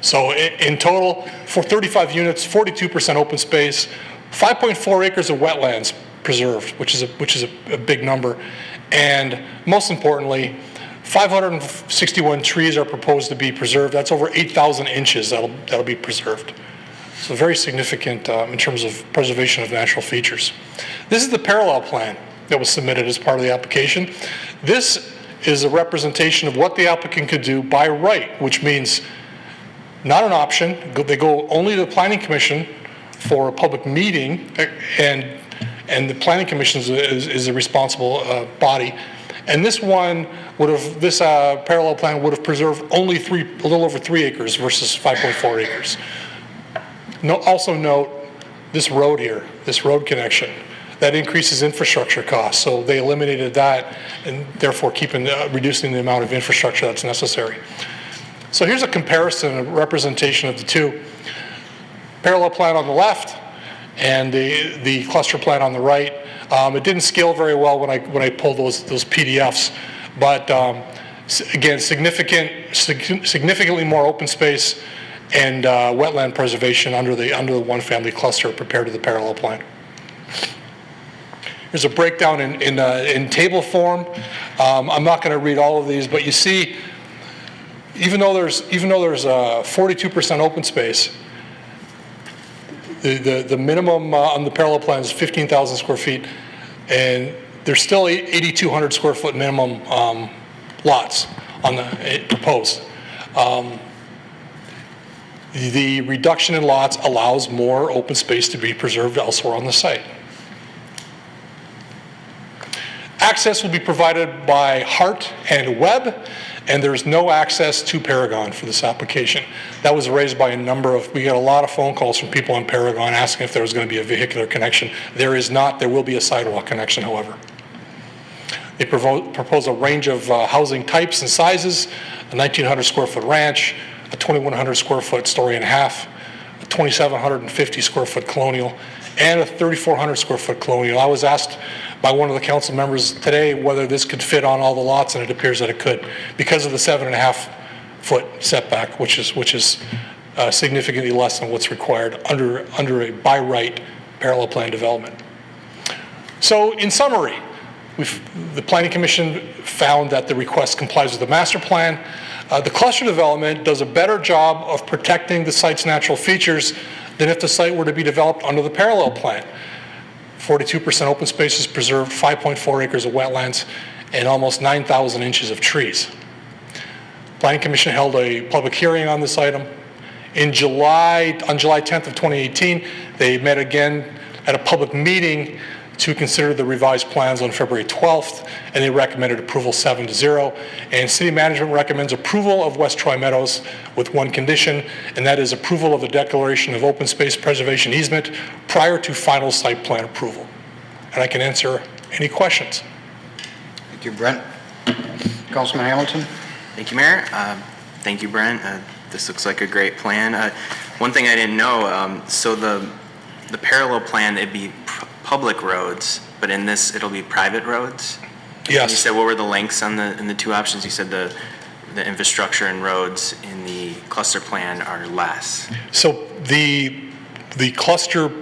So in total, for 35 units, 42% open space, 5.4 acres of wetlands preserved, which is a big number, and most importantly, 561 trees are proposed to be preserved. That's over 8,000 inches that'll be preserved. So very significant in terms of preservation of natural features. This is the parallel plan that was submitted as part of the application. This is a representation of what the applicant could do by right, which means not an option. They go only to the Planning Commission for a public meeting, and the Planning Commission is a responsible body. And this one parallel plan would have preserved only a little over 3 acres versus 5.4 acres. Also note this road here, this road connection, that increases infrastructure costs. So they eliminated that, and therefore reducing the amount of infrastructure that's necessary. So here's a comparison, a representation of the two. Parallel plan on the left, and the cluster plan on the right. It didn't scale very well when I pulled those PDFs, but again, significantly more open space and wetland preservation under the one family cluster compared to the parallel plan. There's a breakdown in table form. I'm not going to read all of these, but you see, even though there's 42% open space, the minimum on the parallel plan is 15,000 square feet, and there's still 8,200 square foot minimum lots on the proposed. The reduction in lots allows more open space to be preserved elsewhere on the site. Access will be provided by Hart and Webb, and there's no access to Paragon for this application. That was raised by we got a lot of phone calls from people on Paragon asking if there was going to be a vehicular connection. There is not. There will be a sidewalk connection, however. They propose a range of housing types and sizes: a 1,900 square foot ranch, a 2,100 square foot story and a half, a 2,750 square foot colonial, and a 3,400 square foot colonial. I was asked by one of the council members today whether this could fit on all the lots, and it appears that it could, because of the 7.5 foot setback, which is significantly less than what's required under a by right parallel plan development. So in summary, the Planning Commission found that the request complies with the master plan. The cluster development does a better job of protecting the site's natural features than if the site were to be developed under the parallel plan. 42% open space is preserved, 5.4 acres of wetlands, and almost 9,000 inches of trees. Planning Commission held a public hearing on this item. On July 10th of 2018, they met again at a public meeting to consider the revised plans on February 12th, and they recommended approval 7-0. And City Management recommends approval of West Troy Meadows with one condition, and that is approval of the declaration of open space preservation easement prior to final site plan approval. And I can answer any questions. Thank you, Brent. Councilman Hamilton? Thank you, Mayor. Thank you, Brent. This looks like a great plan. One thing I didn't know, so the parallel plan, it'd be public roads, but in this it'll be private roads? Yes. And you said what were the lengths on in the two options? You said the infrastructure and roads in the cluster plan are less. So the cluster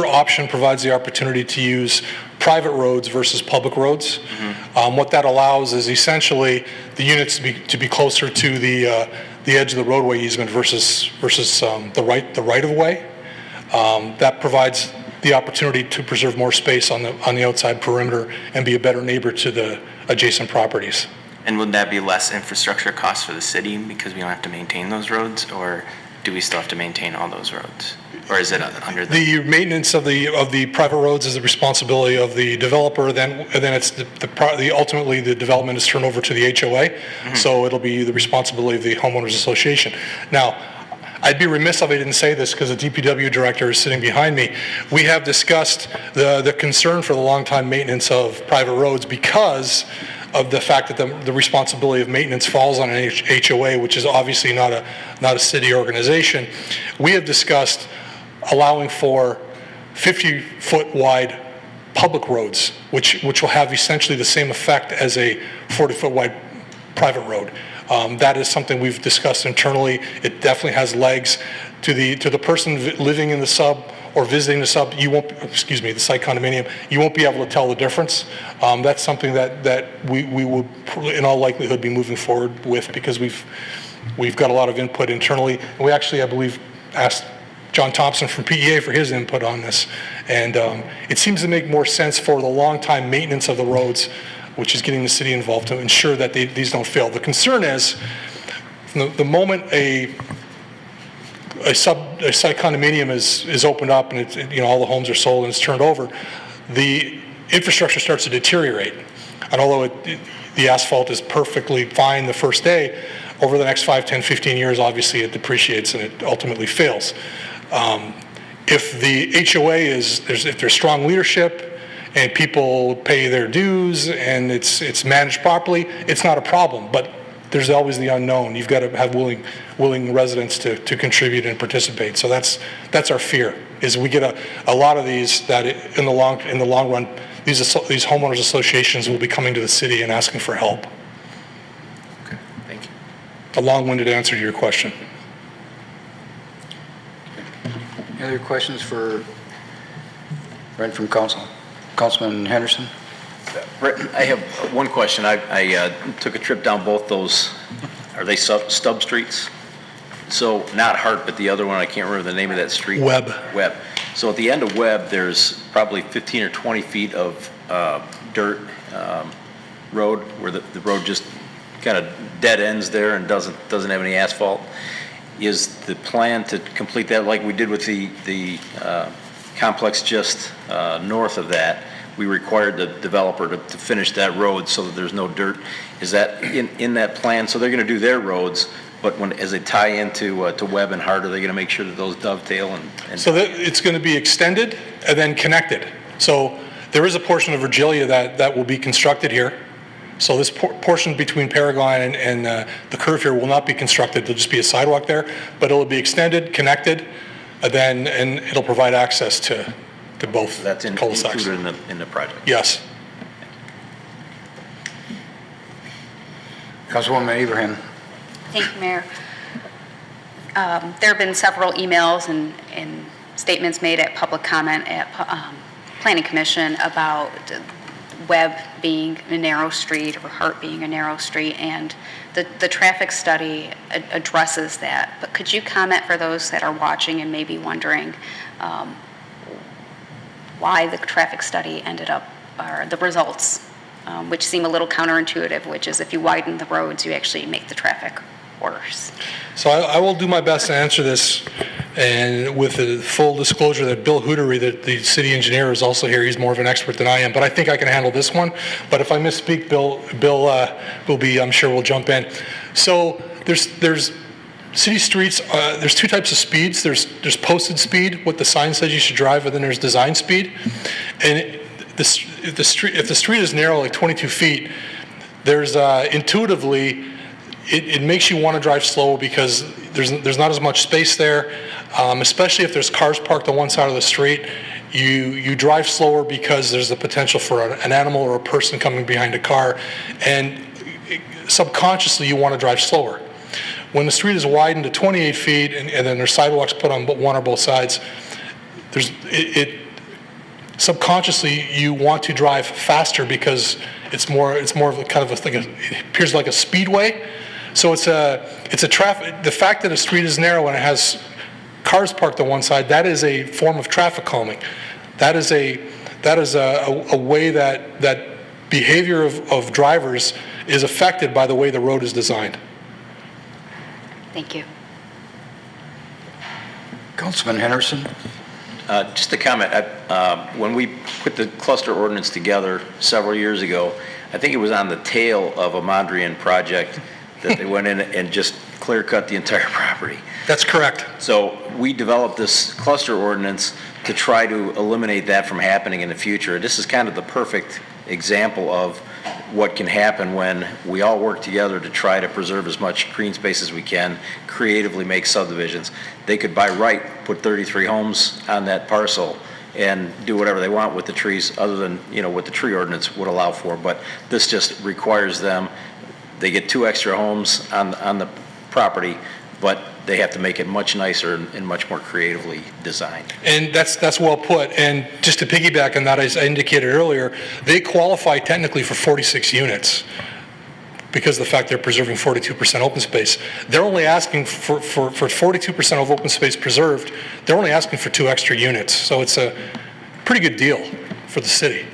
option provides the opportunity to use private roads versus public roads. Mm-hmm. What that allows is essentially the units to be closer to the edge of the roadway easement versus the right of way. That provides the opportunity to preserve more space on the outside perimeter and be a better neighbor to the adjacent properties. And would that be less infrastructure costs for the city because we don't have to maintain those roads, or do we still have to maintain all those roads? Or is it under the maintenance of the private roads is the responsibility of the developer, and then it's ultimately the development is turned over to the HOA, mm-hmm. So it'll be the responsibility of the homeowners association. Now, I'd be remiss if I didn't say this because the DPW director is sitting behind me. We have discussed the concern for the long-time maintenance of private roads because the fact that the responsibility of maintenance falls on an HOA, which is obviously not a city organization, we have discussed allowing for 50-foot wide public roads, which will have essentially the same effect as a 40-foot wide private road. That is something we've discussed internally. It definitely has legs. To the person living in the sub or visiting the sub, the site condominium, you won't be able to tell the difference. That's something that we will in all likelihood be moving forward with, because we've got a lot of input internally. And we actually, I believe, asked John Thompson from PEA for his input on this. And it seems to make more sense for the long-time maintenance of the roads, which is getting the city involved to ensure that these don't fail. The concern is the moment a site condominium is opened up and all the homes are sold and it's turned over, the infrastructure starts to deteriorate. And although the asphalt is perfectly fine the first day, over the next 5, 10, 15 years, obviously it depreciates and it ultimately fails. If the HOA if there's strong leadership and people pay their dues and it's managed properly, it's not a problem. But there's always the unknown. You've got to have willing residents to contribute and participate. So that's our fear, is we get a lot of these that in the long run, these homeowners associations will be coming to the city and asking for help. Okay, thank you. A long-winded answer to your question. Any other questions for Brent from Council? Councilman Henderson? Brett, I have one question. I took a trip down both those, are they stub streets? So not Hart, but the other one, I can't remember the name of that street. Webb. So at the end of Webb, there's probably 15 or 20 feet of dirt road where the road just kind of dead ends there and doesn't have any asphalt. Is the plan to complete that like we did with the complex just north of that? We required the developer to finish that road so that there's no dirt. Is that in that plan? So they're going to do their roads, but as they tie into Webb and Hart, are they going to make sure that those dovetail? So it's going to be extended and then connected. So there is a portion of Virgilia that will be constructed here. So this portion between Paragon and the curve here will not be constructed. There'll just be a sidewalk there, but it'll be extended, connected, and it'll provide access to both so that's cul-de-sacs. Included in the project? Yes. Councilwoman Abraham. Thank you, Mayor. There have been several emails and statements made at public comment at Planning Commission about Webb being a narrow street or Hart being a narrow street, and the traffic study addresses that. But could you comment for those that are watching and maybe wondering why the traffic study ended up, or the results, which seem a little counterintuitive, which is if you widen the roads, you actually make the traffic worse. So I will do my best to answer this, and with the full disclosure that Bill Hootery, the city engineer, is also here. He's more of an expert than I am, but I think I can handle this one. But if I misspeak, Bill will be, I'm sure, will jump in. So there's city streets, there's two types of speeds. There's posted speed, what the sign says you should drive, and then there's design speed. And if the street is narrow, like 22 feet, there's intuitively, it makes you want to drive slow because there's not as much space there, especially if there's cars parked on one side of the street. You drive slower because there's the potential for an animal or a person coming behind a car, and subconsciously you want to drive slower. When the street is widened to 28 feet and then there's sidewalks put on one or both sides, subconsciously you want to drive faster because it's more of a kind of it appears like a speedway. So it's a traffic. The fact that a street is narrow and it has cars parked on one side, that is a form of traffic calming. That is a way that behavior of drivers is affected by the way the road is designed. Thank you. Councilman Henderson. Just a comment. When we put the cluster ordinance together several years ago, I think it was on the tail of a Mondrian project that they went in and just clear-cut the entire property. That's correct. So we developed this cluster ordinance to try to eliminate that from happening in the future. This is kind of the perfect example of what can happen when we all work together to try to preserve as much green space as we can, creatively make subdivisions. They could by right put 33 homes on that parcel and do whatever they want with the trees other than, what the tree ordinance would allow for. But this just requires them, they get 2 extra homes on the property, but they have to make it much nicer and much more creatively designed. And that's well put. And just to piggyback on that, as I indicated earlier, they qualify technically for 46 units because of the fact they're preserving 42% open space. They're only asking for 42% of open space preserved, they're only asking for 2 extra units. So it's a pretty good deal for the city.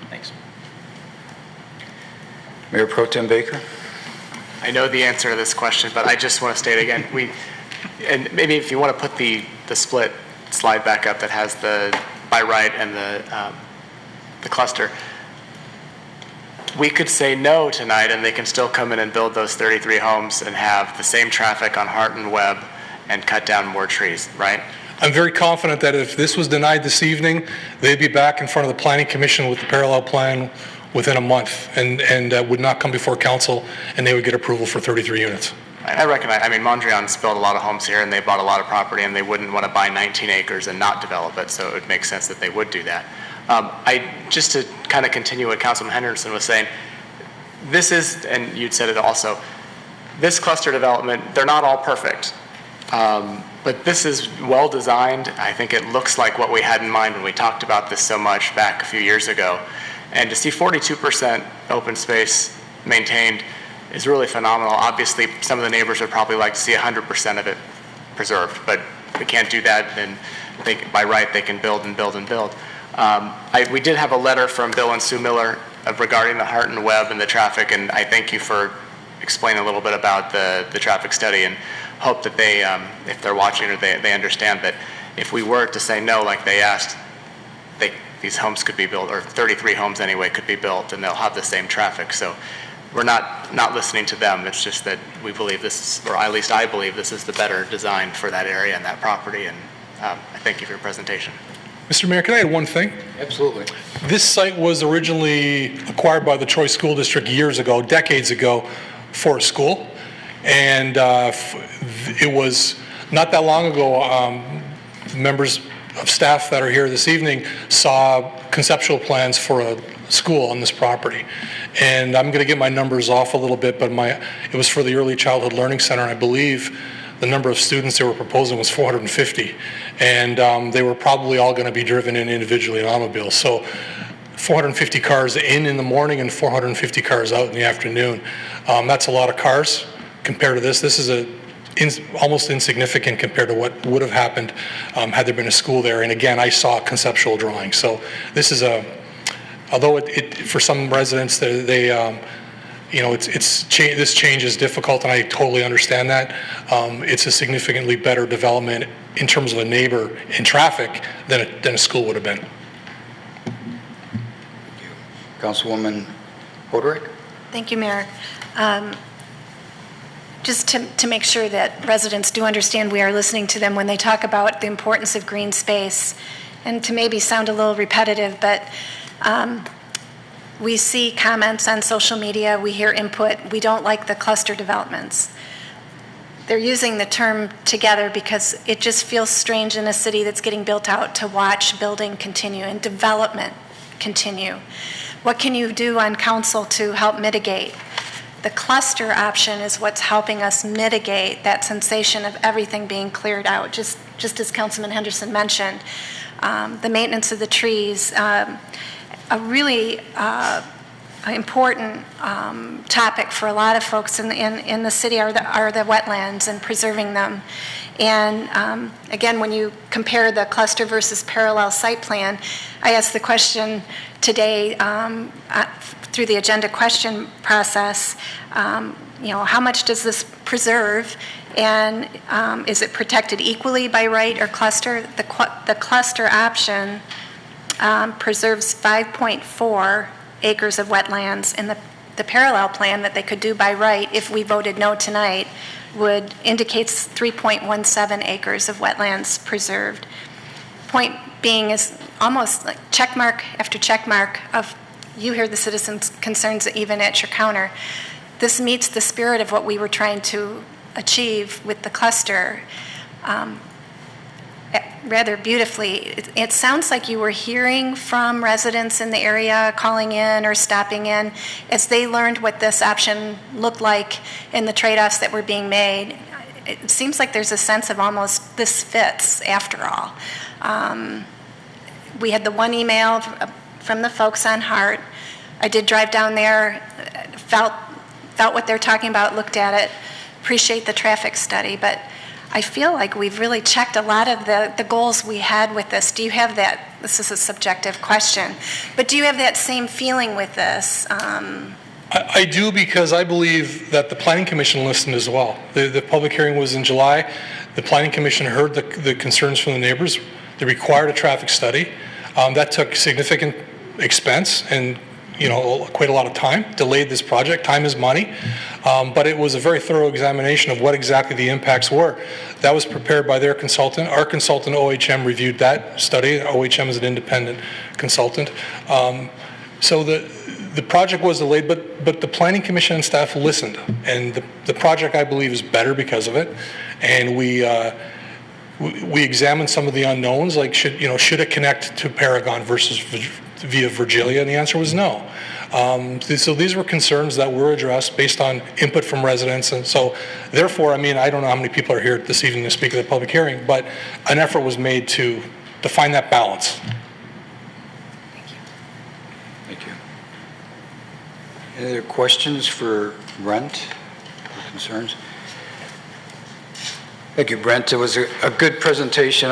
Thanks. Mayor Pro Tem Baker. I know the answer to this question, but I just want to state again, and maybe if you want to put the split slide back up that has the by right and the cluster, we could say no tonight and they can still come in and build those 33 homes and have the same traffic on Hart and Webb and cut down more trees, right? I'm very confident that if this was denied this evening, they'd be back in front of the Planning Commission with the parallel plan within a month and would not come before council, and they would get approval for 33 units. I recognize, Mondrian's built a lot of homes here and they bought a lot of property and they wouldn't want to buy 19 acres and not develop it, so it would make sense that they would do that. Just to kind of continue what Councilman Henderson was saying, this is, and you'd said it also, this cluster development, they're not all perfect. But this is well designed. I think it looks like what we had in mind when we talked about this so much back a few years ago. And to see 42% open space maintained is really phenomenal. Obviously, some of the neighbors would probably like to see 100% of it preserved, but we can't do that, and by right they can build and build and build. We did have a letter from Bill and Sue Miller regarding the Hart and Webb and the traffic, and I thank you for explaining a little bit about the traffic study, and hope that they, if they're watching or they understand that if we were to say no like they asked, these homes could be built, or 33 homes anyway could be built, and they'll have the same traffic. So we're not listening to them. It's just that we believe this is, or at least I believe this is the better design for that area and that property, and I thank you for your presentation. Mr. Mayor, can I add one thing? Absolutely. This site was originally acquired by the Troy School District years ago, decades ago, for a school. And it was not that long ago, members of staff that are here this evening saw conceptual plans for a school on this property. And I'm going to get my numbers off a little bit, but it was for the Early Childhood Learning Center, and I believe the number of students they were proposing was 450. And they were probably all going to be driven in individually in automobiles. So 450 cars in the morning and 450 cars out in the afternoon. That's a lot of cars compared to this. This is almost insignificant compared to what would have happened had there been a school there. And again, I saw conceptual drawings. So this is although for some residents, this change is difficult, and I totally understand that. It's a significantly better development in terms of a neighbor in traffic than a school would have been. Councilwoman Hoderick. Thank you, Mayor. Just to make sure that residents do understand we are listening to them when they talk about the importance of green space, and to maybe sound a little repetitive, but we see comments on social media, we hear input, we don't like the cluster developments. They're using the term together because it just feels strange in a city that's getting built out to watch building continue and development continue. What can you do on council to help mitigate? The cluster option is what's helping us mitigate that sensation of everything being cleared out, just as Councilman Henderson mentioned. The maintenance of the trees, a really important topic for a lot of folks in the city are the wetlands and preserving them. And again, when you compare the cluster versus parallel site plan, I asked the question today through the agenda question process, how much does this preserve, and is it protected equally by right or cluster? The cluster option preserves 5.4 acres of wetlands, and the parallel plan that they could do by right, if we voted no tonight, indicates 3.17 acres of wetlands preserved. Point being is almost like check mark after check mark of you hear the citizens' concerns even at your counter. This meets the spirit of what we were trying to achieve with the cluster rather beautifully. It sounds like you were hearing from residents in the area, calling in or stopping in, as they learned what this option looked like and the trade-offs that were being made. It seems like there's a sense of almost this fits after all. We had the one email from the folks on Hart. I did drive down there, felt what they're talking about, looked at it, appreciate the traffic study, but I feel like we've really checked a lot of the goals we had with this. Do you have that? This is a subjective question, but do you have that same feeling with this? I do, because I believe that the Planning Commission listened as well. The public hearing was in July. The Planning Commission heard the concerns from the neighbors. They required a traffic study. That took significant expense and quite a lot of time, delayed this project. Time is money. But it was a very thorough examination of what exactly the impacts were. That was prepared by their consultant. Our consultant, OHM, reviewed that study. OHM is an independent consultant. So the project was delayed, but the Planning Commission and staff listened. And the project, I believe, is better because of it. And we examined some of the unknowns, like should it connect to Paragon versus via Virgilia, and the answer was no. So these were concerns that were addressed based on input from residents, and so therefore, I don't know how many people are here this evening to speak at the public hearing, but an effort was made to find that balance. Thank you. Any other questions for Brent or concerns? Thank you, Brent. It was a good presentation.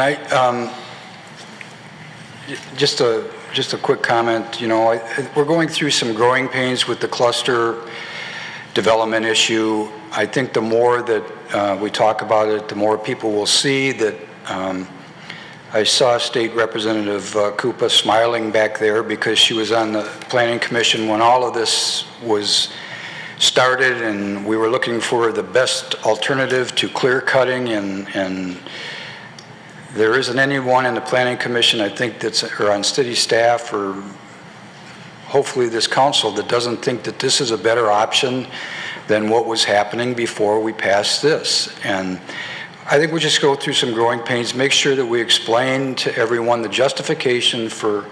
Just a quick comment. We're going through some growing pains with the cluster development issue. I think the more that we talk about it, the more people will see that. I saw State Representative Koopa smiling back there because she was on the Planning Commission when all of this was started, and we were looking for the best alternative to clear cutting, and there isn't anyone in the Planning Commission, I think, or on city staff, or hopefully this council, that doesn't think that this is a better option than what was happening before we passed this. And I think we just go through some growing pains, make sure that we explain to everyone the justification for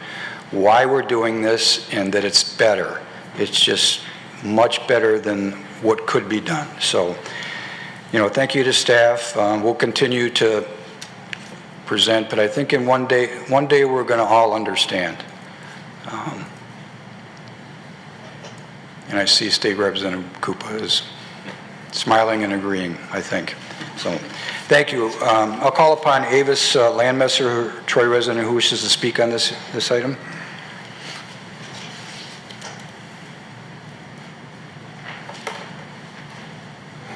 why we're doing this and that it's better. It's just much better than what could be done. So, thank you to staff. We'll continue to present, but I think in one day we're going to all understand. And I see State Representative Koopa is smiling and agreeing, I think. So, thank you. I'll call upon Avis Landmesser, Troy resident, who wishes to speak on this item.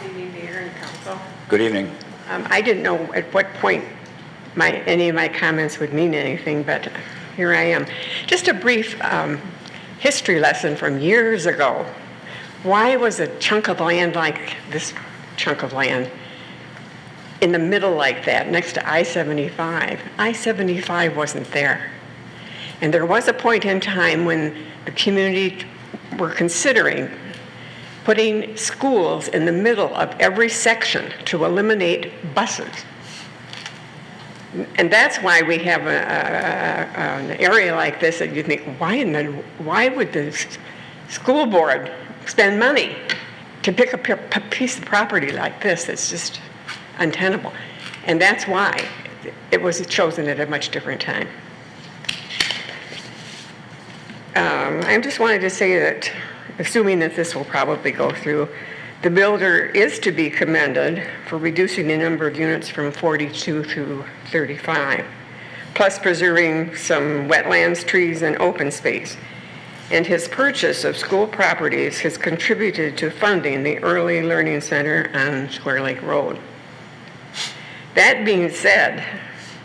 Good evening, Mayor and Council. Good evening. I didn't know at what point any of my comments would mean anything, but here I am. Just a brief history lesson from years ago. Why was a chunk of land like this chunk of land in the middle like that, next to I-75? I-75 wasn't there. And there was a point in time when the community were considering putting schools in the middle of every section to eliminate buses. And that's why we have an area like this that you think, why would the school board spend money to pick up a piece of property like this that's just untenable? And that's why it was chosen at a much different time. I just wanted to say that, assuming that this will probably go through, the builder is to be commended for reducing the number of units from 42 to 35, plus preserving some wetlands, trees, and open space. And his purchase of school properties has contributed to funding the Early Learning Center on Square Lake Road. That being said,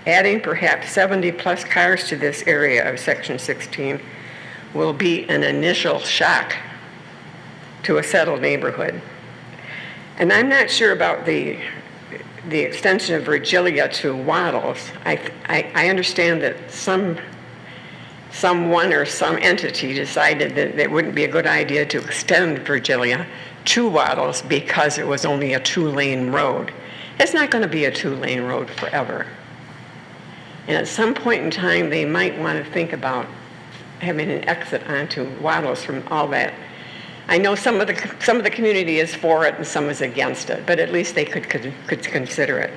adding perhaps 70 plus cars to this area of Section 16 will be an initial shock to a settled neighborhood. And I'm not sure about the extension of Virgilia to Waddles. I understand that some someone or some entity decided that it wouldn't be a good idea to extend Virgilia to Waddles because it was only a 2-lane road. It's not going to be a 2-lane road forever. And at some point in time, they might want to think about having an exit onto Waddles from all that. I know some of the community is for it and some is against it, but at least they could consider it.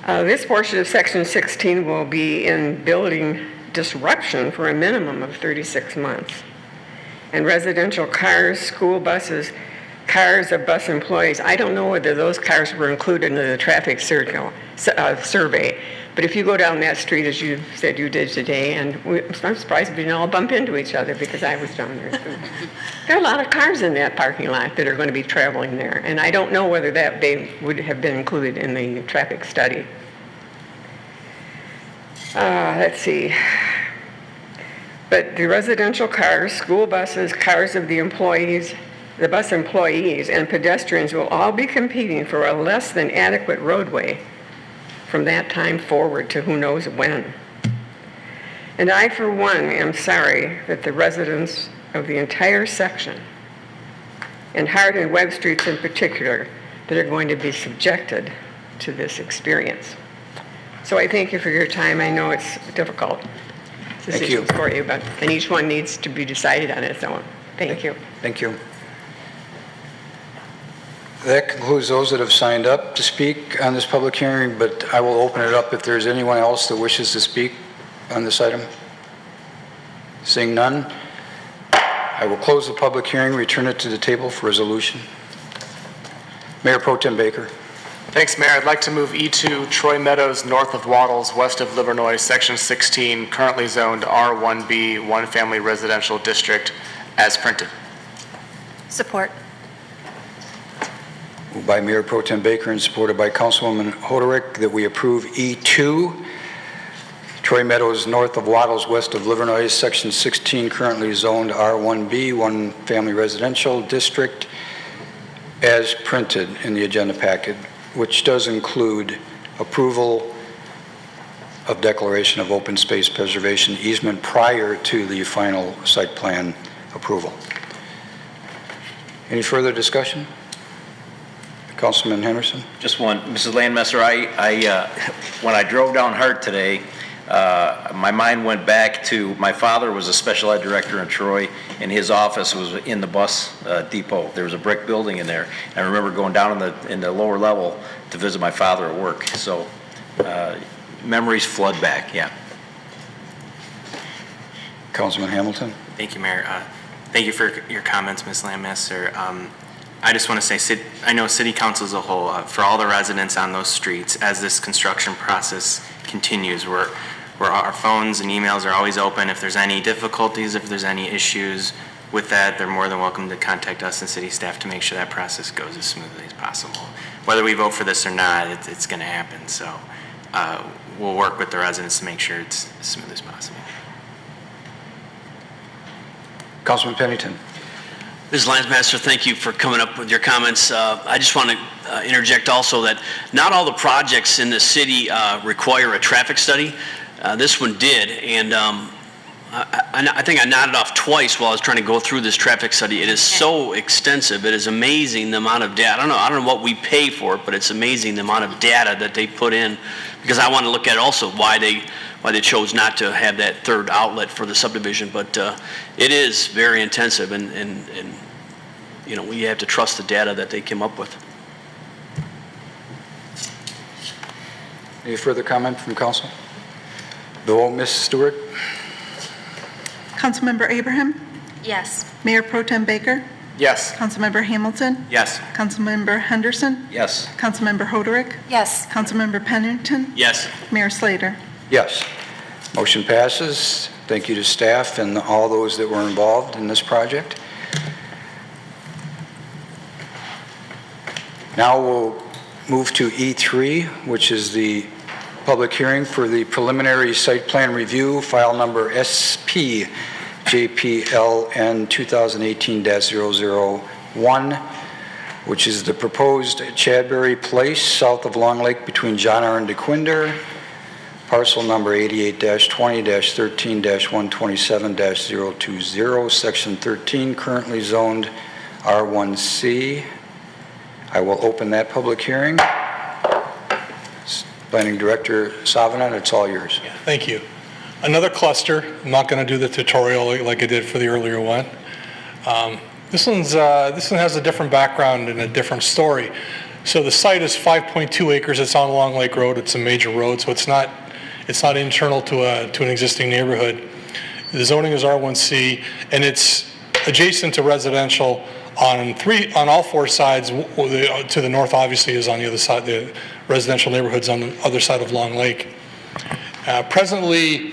This portion of Section 16 will be in building disruption for a minimum of 36 months. And residential cars, school buses, cars of bus employees, I don't know whether those cars were included in the traffic survey, but if you go down that street, as you said you did today, and I'm surprised we didn't all bump into each other because I was down there too. There are a lot of cars in that parking lot that are going to be traveling there, and I don't know whether that they would have been included in the traffic study. Let's see. But the residential cars, school buses, cars of the employees, the bus employees, and pedestrians will all be competing for a less than adequate roadway from that time forward to who knows when. And I, for one, am sorry that the residents of the entire section, and Hart and Webb Streets in particular, that are going to be subjected to this experience. So I thank you for your time. I know it's difficult decisions for you, and each one needs to be decided on its own. Thank you. Thank you. That concludes those that have signed up to speak on this public hearing, but I will open it up if there's anyone else that wishes to speak on this item. Seeing none, I will close the public hearing, return it to the table for resolution. Mayor Pro Tem Baker. Thanks, Mayor. I'd like to move E2 Troy Meadows north of Waddles, west of Livernois, Section 16, currently zoned R1B, one family residential district, as printed. Support. Moved by Mayor Pro Tem Baker and supported by Councilwoman Hoderick that we approve E2 Troy Meadows north of Waddles, west of Livernois, Section 16, currently zoned R1B, one family residential district, as printed in the agenda packet, which does include approval of declaration of open space preservation easement prior to the final site plan approval. Any further discussion? Councilman Henderson? Just one. Mrs. Landmesser, when I drove down Hart today, my mind went back to my father was a special ed director in Troy, and his office was in the bus depot. There was a brick building in there. I remember going down in the lower level to visit my father at work. So memories flood back, yeah. Councilman Hamilton? Thank you, Mayor. Thank you for your comments, Ms. Landmesser. I just want to say, I know City Council as a whole, for all the residents on those streets, as this construction process continues, where our phones and emails are always open. If there's any difficulties, if there's any issues with that, they're more than welcome to contact us and city staff to make sure that process goes as smoothly as possible. Whether we vote for this or not, it's going to happen. So we'll work with the residents to make sure it's as smooth as possible. Councilman Pennington. Ms. Landmesser, thank you for coming up with your comments. I just want to interject also that not all the projects in the city require a traffic study. This one did, and I think I nodded off twice while I was trying to go through this traffic study. It is so extensive. It is amazing the amount of data. I don't know what we pay for it, but it's amazing the amount of data that they put in, because I want to look at also why they chose not to have that third outlet for the subdivision. But it is very intensive, and you know, we have to trust the data that they came up with. Any further comment from council? The vote, Ms. Stewart? Councilmember Abraham? Yes. Mayor Pro Tem Baker? Yes. Councilmember Hamilton? Yes. Councilmember Henderson? Yes. Councilmember Hoderick? Yes. Councilmember Pennington? Yes. Mayor Slater? Yes. Motion passes. Thank you to staff and all those that were involved in this project. Now we'll move to E3, which is the public hearing for the preliminary site plan review, file number SP JPLN 2018-001, which is the proposed Chadbury Place south of Long Lake between John R. and DeQuinder, parcel number 88-20-13-127-020, section 13, currently zoned R1C. I will open that public hearing. Planning Director Savanan, it's all yours. Thank you. Another cluster. I'm not going to do the tutorial like I did for the earlier one. This one has a different background and a different story. So the site is 5.2 acres. It's on Long Lake Road. It's a major road, so it's not internal to an existing neighborhood. The zoning is R1C, and it's adjacent to residential on all four sides. To the north, obviously, is on the other side. The residential neighborhood's on the other side of Long Lake. Presently,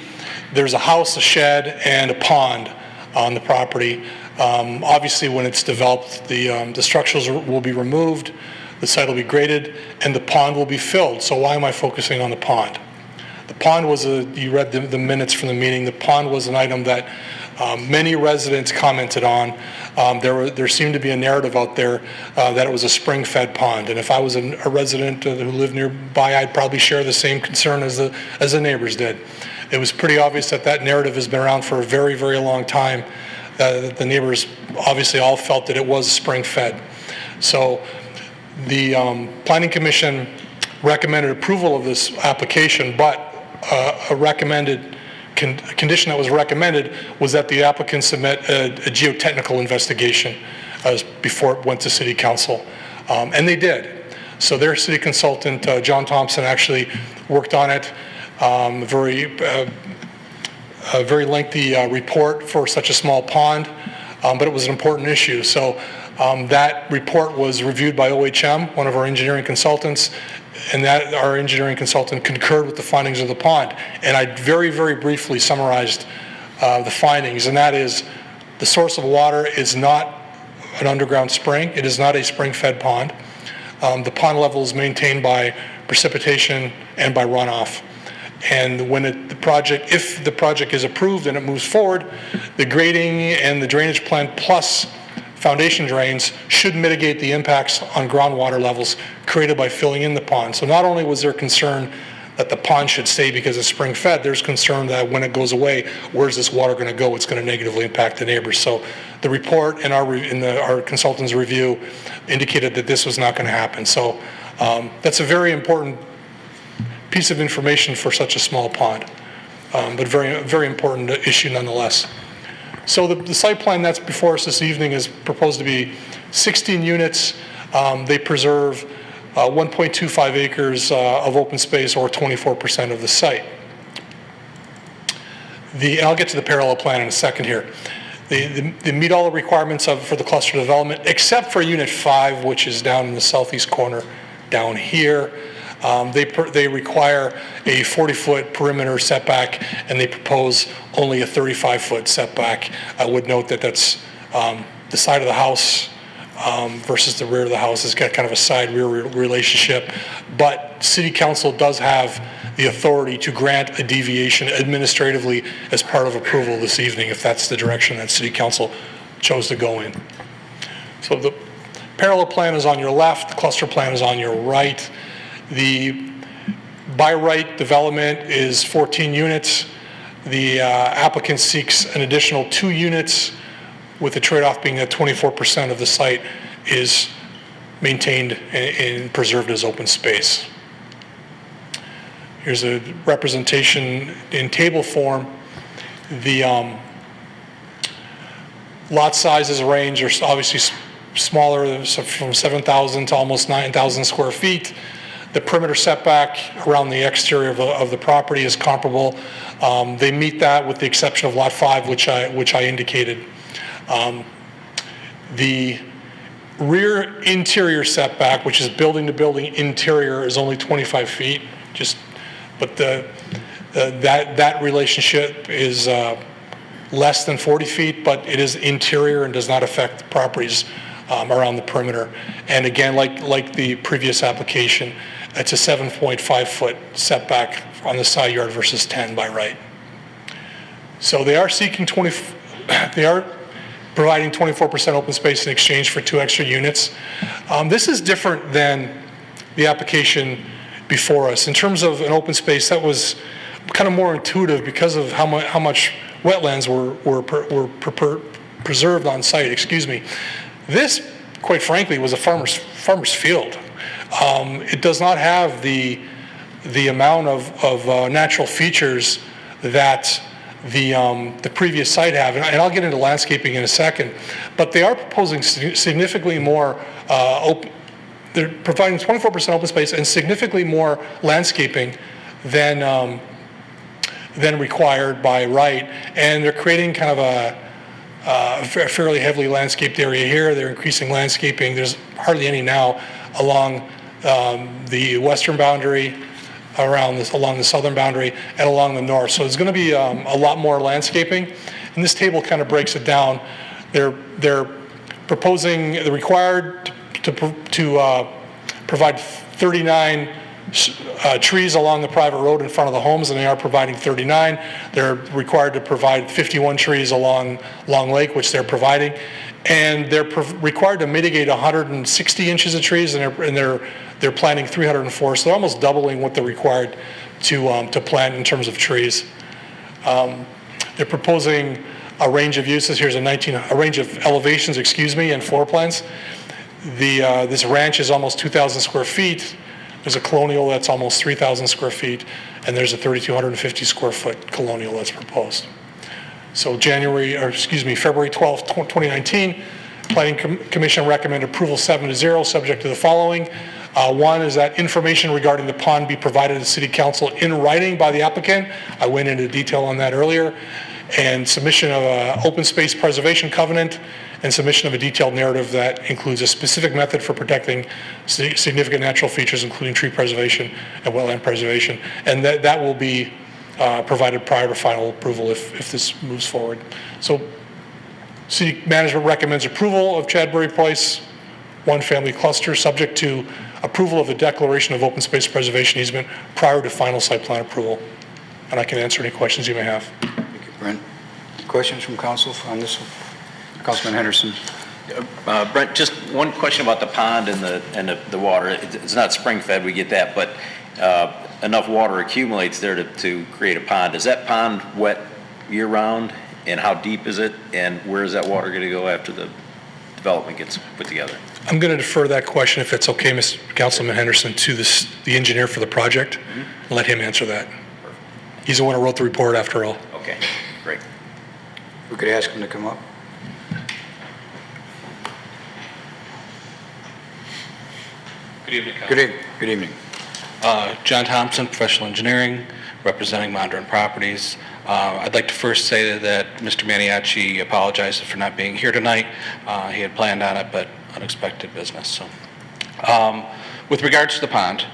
there's a house, a shed, and a pond on the property. Obviously, when it's developed, the structures will be removed, the site will be graded, and the pond will be filled. So why am I focusing on the pond? The pond was you read the minutes from the meeting. The pond was an item that many residents commented on. There seemed to be a narrative out there that it was a spring-fed pond, and if I was a resident who lived nearby, I'd probably share the same concern as the neighbors did. It was pretty obvious that narrative has been around for a very, very long time. The neighbors obviously all felt that it was spring-fed. So the Planning Commission recommended approval of this application, but a condition that was recommended was that the applicant submit a geotechnical investigation before it went to City Council, and they did. So their city consultant, John Thompson, actually worked on it. A very lengthy report for such a small pond, but it was an important issue. So that report was reviewed by OHM, one of our engineering consultants, and that our engineering consultant concurred with the findings of the pond. And I very, very briefly summarized the findings, and that is the source of water is not an underground spring. It is not a spring-fed pond. The pond level is maintained by precipitation and by runoff. And when if the project is approved and it moves forward, the grading and the drainage plan plus foundation drains should mitigate the impacts on groundwater levels created by filling in the pond. So not only was there concern that the pond should stay because it's spring fed, there's concern that when it goes away, where's this water going to go? It's going to negatively impact the neighbors. So the report and our consultant's review indicated that this was not going to happen. So that's a very important piece of information for such a small pond, but very, very important issue nonetheless. So the site plan that's before us this evening is proposed to be 16 units. They preserve 1.25 acres of open space, or 24% of the site. And I'll get to the parallel plan in a second here. They meet all the requirements for the cluster development, except for Unit 5, which is down in the southeast corner down here. They require a 40-foot perimeter setback, and they propose only a 35-foot setback. I would note that that's the side of the house versus the rear of the house has got kind of a side-rear relationship, but City Council does have the authority to grant a deviation administratively as part of approval this evening, if that's the direction that City Council chose to go in. So the parallel plan is on your left, the cluster plan is on your right. The by right development is 14 units. The applicant seeks an additional 2 units, with the trade-off being that 24% of the site is maintained and preserved as open space. Here's a representation in table form. The lot sizes range are obviously smaller, so from 7,000 to almost 9,000 square feet. The perimeter setback around the exterior of the property is comparable. They meet that with the exception of Lot 5, which I indicated. The rear interior setback, which is building to building interior, is only 25 feet. But that relationship is less than 40 feet, but it is interior and does not affect the properties around the perimeter. And again, like the previous application, it's a 7.5 foot setback on the side yard versus 10 by right. So they are seeking they are providing 24% open space in exchange for 2 extra units. This is different than the application before us. In terms of an open space, that was kind of more intuitive because of how much wetlands were preserved on site. Excuse me. This, quite frankly, was a farmer's field. It does not have the amount of natural features that the previous site have, and I'll get into landscaping in a second, but they are proposing significantly more they're providing 24% open space and significantly more landscaping than required by right, and they're creating kind of a fairly heavily landscaped area here. They're increasing landscaping. There's hardly any now along the western boundary, along the southern boundary, and along the north. So there's going to be a lot more landscaping, and this table kind of breaks it down. They're proposing the required to provide 39 trees along the private road in front of the homes, and they are providing 39. They're required to provide 51 trees along Long Lake, which they're providing, and they're required to mitigate 160 inches of trees, and they're planting 304. So they're almost doubling what they're required to plant in terms of trees. They're proposing a range of uses. Here's a range of elevations, and floor plans. This ranch is almost 2,000 square feet. There's a colonial that's almost 3,000 square feet, and there's a 3,250 square foot colonial that's proposed. So February 12th, 2019, Planning Commission recommended approval 7-0, subject to the following. One is that information regarding the pond be provided to City Council in writing by the applicant. I went into detail on that earlier. And submission of an open space preservation covenant, and submission of a detailed narrative that includes a specific method for protecting significant natural features, including tree preservation and wetland preservation. And that will be provided prior to final approval if this moves forward. So City Management recommends approval of Chadbury Place one-family cluster, subject to approval of the declaration of open space preservation easement prior to final site plan approval. And I can answer any questions you may have. Brent, questions from council on this one? Councilman Henderson. Brent, just one question about the pond and the water. It's not spring fed, we get that, but enough water accumulates there to create a pond. Is that pond wet year round, and how deep is it, and where is that water going to go after the development gets put together? I'm going to defer that question, if it's okay, Mr. Councilman Henderson, to the engineer for the project, and let him answer that. He's the one who wrote the report after all. Okay, great. We could ask him to come up. Good evening, Council. Good evening. John Thompson, professional engineering, representing Mondrian Properties. I'd like to first say that Mr. Maniaci apologizes for not being here tonight. He had planned on it, but unexpected business. So, with regards to the pond,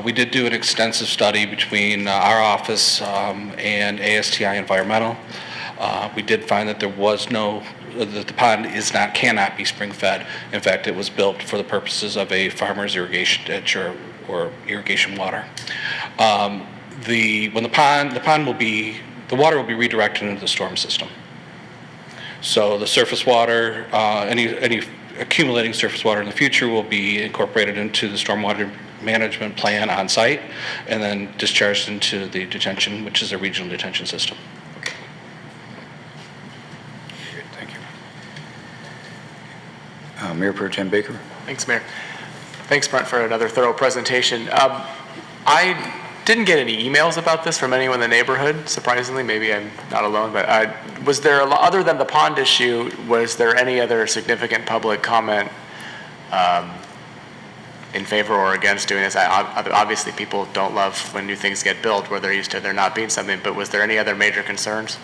we did do an extensive study between our office and ASTI Environmental. We did find that that the pond cannot be spring fed. In fact, it was built for the purposes of a farmer's irrigation ditch or irrigation water. The water will be redirected into the storm system. So the surface water, any accumulating surface water in the future will be incorporated into the stormwater management plan on site and then discharged into the detention, which is a regional detention system. Okay. Good, thank you. Mayor Pro Tem Baker. Thanks, Mayor. Thanks, Brent, for another thorough presentation. I didn't get any emails about this from anyone in the neighborhood, surprisingly. Maybe I'm not alone, but was there, other than the pond issue, was there any other significant public comment in favor or against doing this? Obviously, people don't love when new things get built where they're used to there not being something, but was there any other major concerns?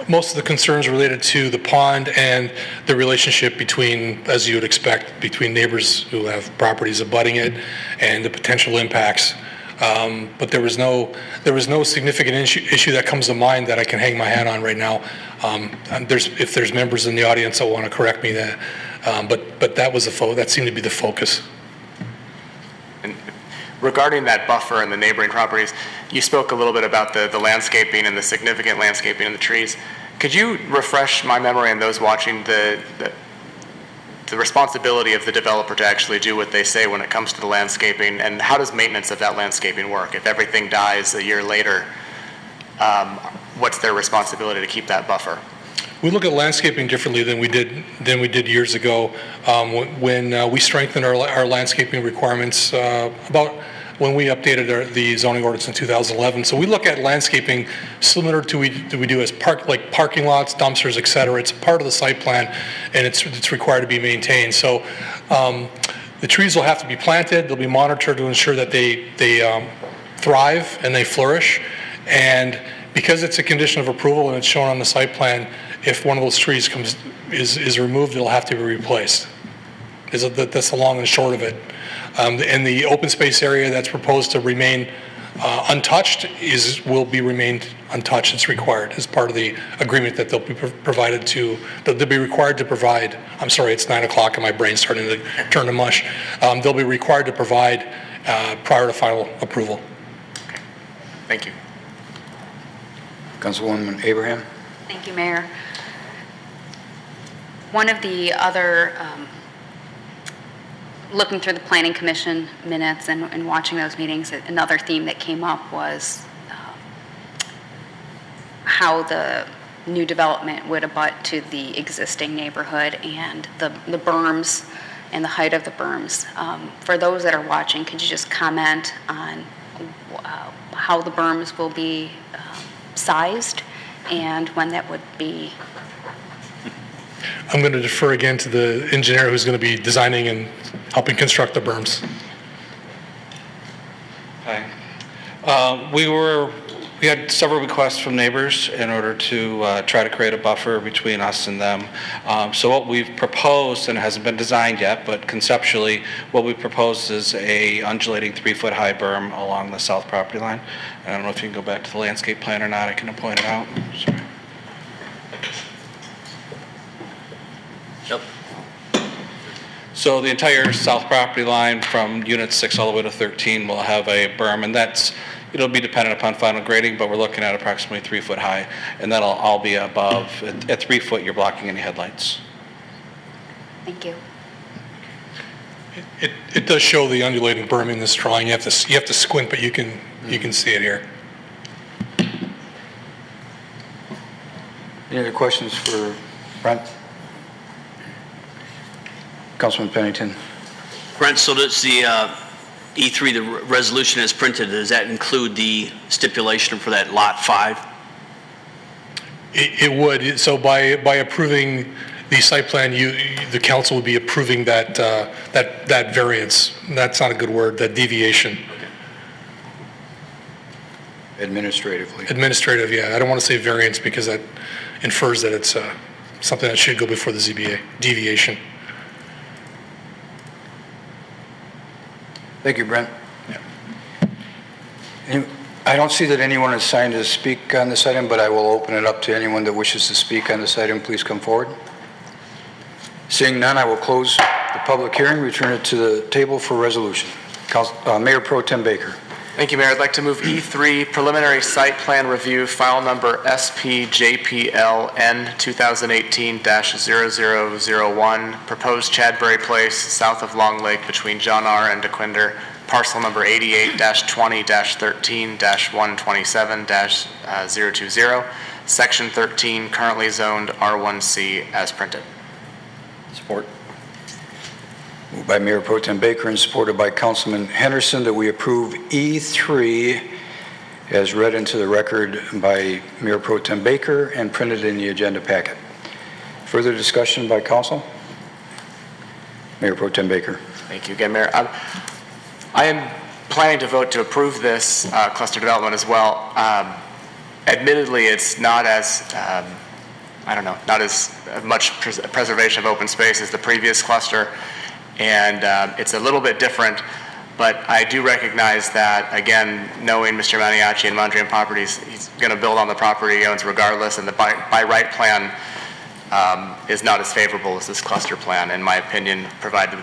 Most of the concerns related to the pond and the relationship between, as you would expect, between neighbors who have properties abutting it and the potential impacts. But there was no significant issue that comes to mind that I can hang my hat on right now. If there's members in the audience that want to correct me, but that seemed to be the focus. And regarding that buffer and the neighboring properties, you spoke a little bit about the landscaping and the significant landscaping in the trees. Could you refresh my memory and those watching the responsibility of the developer to actually do what they say when it comes to the landscaping, and how does maintenance of that landscaping work? If everything dies a year later, what's their responsibility to keep that buffer? We look at landscaping differently than we did years ago. When we strengthened our landscaping requirements about when we updated the zoning ordinance in 2011. So we look at landscaping similar to we do as parking lots, dumpsters, et cetera. It's a part of the site plan, and it's required to be maintained. So the trees will have to be planted. They'll be monitored to ensure that they thrive and they flourish. And because it's a condition of approval and it's shown on the site plan, if one of those trees is removed, it'll have to be replaced. That's the long and short of it. And the open space area that's proposed to remain untouched will be remained untouched. It's required as part of the agreement that they'll be they'll be required to provide. I'm sorry, it's 9 o'clock and my brain's starting to turn to mush. They'll be required to provide prior to final approval. Okay. Thank you. Councilwoman Abraham. Thank you, Mayor. One of the other, looking through the Planning Commission minutes and watching those meetings, another theme that came up was how the new development would abut to the existing neighborhood and the berms and the height of the berms. For those that are watching, could you just comment on how the berms will be sized and when that would be? I'm going to defer again to the engineer who's going to be designing and helping construct the berms. Hi. We had several requests from neighbors in order to try to create a buffer between us and them. So what we've proposed, and it hasn't been designed yet, but conceptually what we've proposed is a undulating 3-foot high berm along the south property line. And I don't know if you can go back to the landscape plan or not. I can point it out. Sorry. Yep. So the entire south property line from unit 6 all the way to 13 will have a berm, and it'll be dependent upon final grading, but we're looking at approximately 3 foot high, and that'll all be above. At 3 foot, you're blocking any headlights. Thank you. It does show the undulating berm in this drawing. You have to squint, but you can see it here. Any other questions for Brent? Councilman Pennington. Brent, so does the E3, the resolution as printed, does that include the stipulation for that lot 5? It would. So by approving the site plan, the council would be approving that variance. That's not a good word. That deviation. Administratively. Administrative, yeah. I don't want to say variance because that infers that it's something that should go before the ZBA. Deviation. Thank you, Brent. Yeah. I don't see that anyone is signed to speak on this item, but I will open it up to anyone that wishes to speak on this item. Please come forward. Seeing none, I will close the public hearing, return it to the table for resolution. Mayor Pro Tem Baker. Thank you, Mayor. I'd like to move E3, Preliminary Site Plan Review, file number SPJPLN 2018-0001, proposed Chadbury Place, south of Long Lake, between John R. and DeQuinder, parcel number 88-20-13-127-020, section 13, currently zoned R1C, as printed. Support. Moved by Mayor Pro Tem Baker and supported by Councilman Henderson that we approve E3 as read into the record by Mayor Pro Tem Baker and printed in the agenda packet. Further discussion by council? Mayor Pro Tem Baker. Thank you again, Mayor. I am planning to vote to approve this cluster development as well. Admittedly, it's not as not as much preservation of open space as the previous cluster, and it's a little bit different, but I do recognize that, again, knowing Mr. Maniaci and Mondrian Properties, he's going to build on the property he owns regardless, and the by right plan is not as favorable as this cluster plan, in my opinion, provided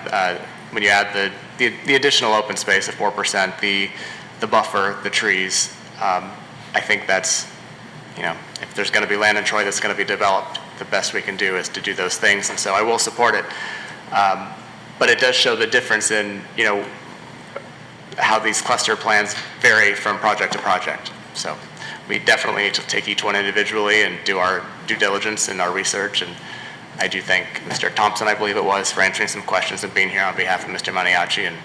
when you add the additional open space of 4%, the buffer, the trees. I think that's, if there's going to be land in Troy that's going to be developed, the best we can do is to do those things, and so I will support it. But it does show the difference in, how these cluster plans vary from project to project. So we definitely need to take each one individually and do our due diligence and our research. And I do thank Mr. Thompson, I believe it was, for answering some questions and being here on behalf of Mr. Maniaci, and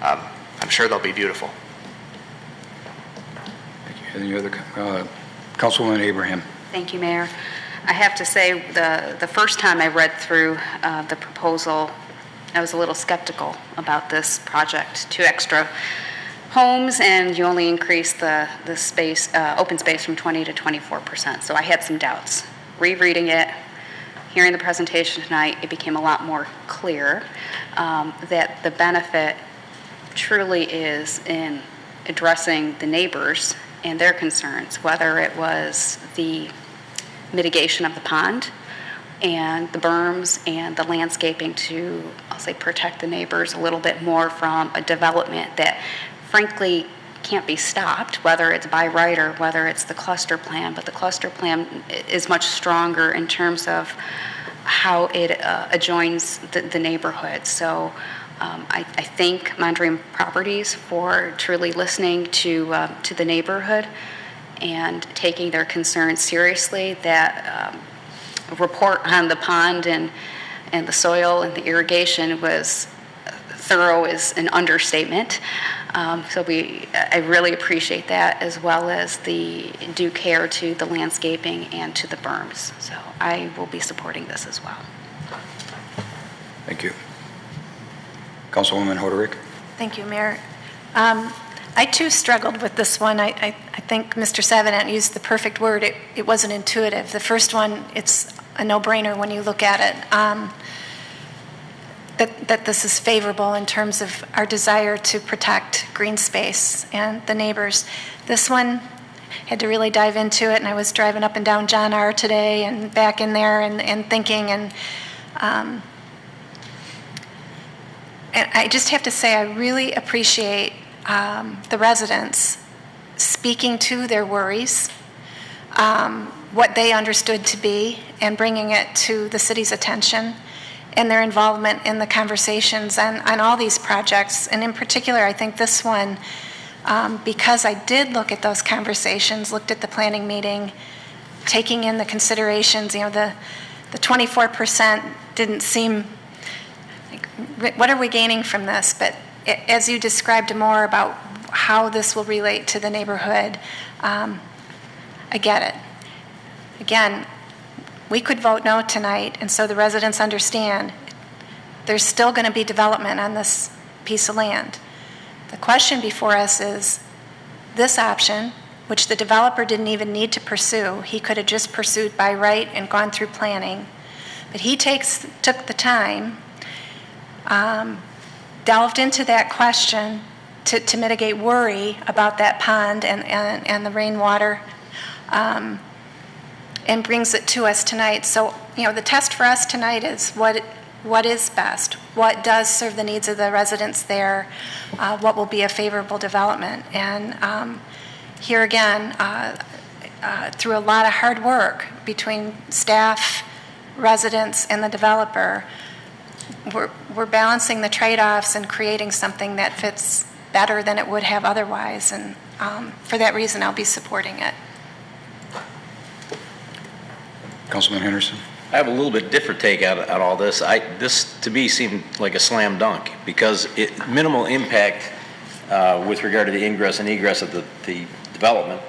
I'm sure they'll be beautiful. Any other, Councilwoman Abraham? Thank you, Mayor. I have to say, the first time I read through the proposal, I was a little skeptical about this project. 2 extra homes, and you only increase the space, open space from 20 to 24%. So I had some doubts. Rereading it, hearing the presentation tonight, it became a lot more clear that the benefit truly is in addressing the neighbors and their concerns, whether it was the mitigation of the pond and the berms and the landscaping to, I'll say, protect the neighbors a little bit more from a development that frankly can't be stopped, whether it's by right or whether it's the cluster plan. But the cluster plan is much stronger in terms of how it adjoins the neighborhood. So I thank Mondrian Properties for truly listening to the neighborhood and taking their concerns seriously. That report on the pond and the soil and the irrigation was thorough is an understatement. So I really appreciate that, as well as the due care to the landscaping and to the berms. So I will be supporting this as well. Thank you. Councilwoman Hoderick? Thank you, Mayor. I too struggled with this one. I think Mr. Savinant used the perfect word. It wasn't intuitive. The first one, it's a no-brainer when you look at it. That this is favorable in terms of our desire to protect green space and the neighbors. This one, had to really dive into it, and I was driving up and down John R. today and back in there and thinking, and I just have to say I really appreciate the residents speaking to their worries, what they understood to be, and bringing it to the city's attention, and their involvement in the conversations on all these projects. And in particular, I think this one, because I did look at those conversations, looked at the planning meeting, taking in the considerations, the 24% didn't seem like, what are we gaining from this? But as you described more about how this will relate to the neighborhood, I get it. Again, we could vote no tonight, and so the residents understand there's still going to be development on this piece of land. The question before us is this option, which the developer didn't even need to pursue. He could have just pursued by right and gone through planning. But he took the time, delved into that question to mitigate worry about that pond and the rainwater, and brings it to us tonight. So, the test for us tonight is what is best, what does serve the needs of the residents there, what will be a favorable development. And here again, through a lot of hard work between staff, residents, and the developer, we're balancing the trade-offs and creating something that fits better than it would have otherwise. And for that reason, I'll be supporting it. Councilman Henderson? I have a little bit different take on all this. This, to me, seemed like a slam dunk because minimal impact with regard to the ingress and egress of the development.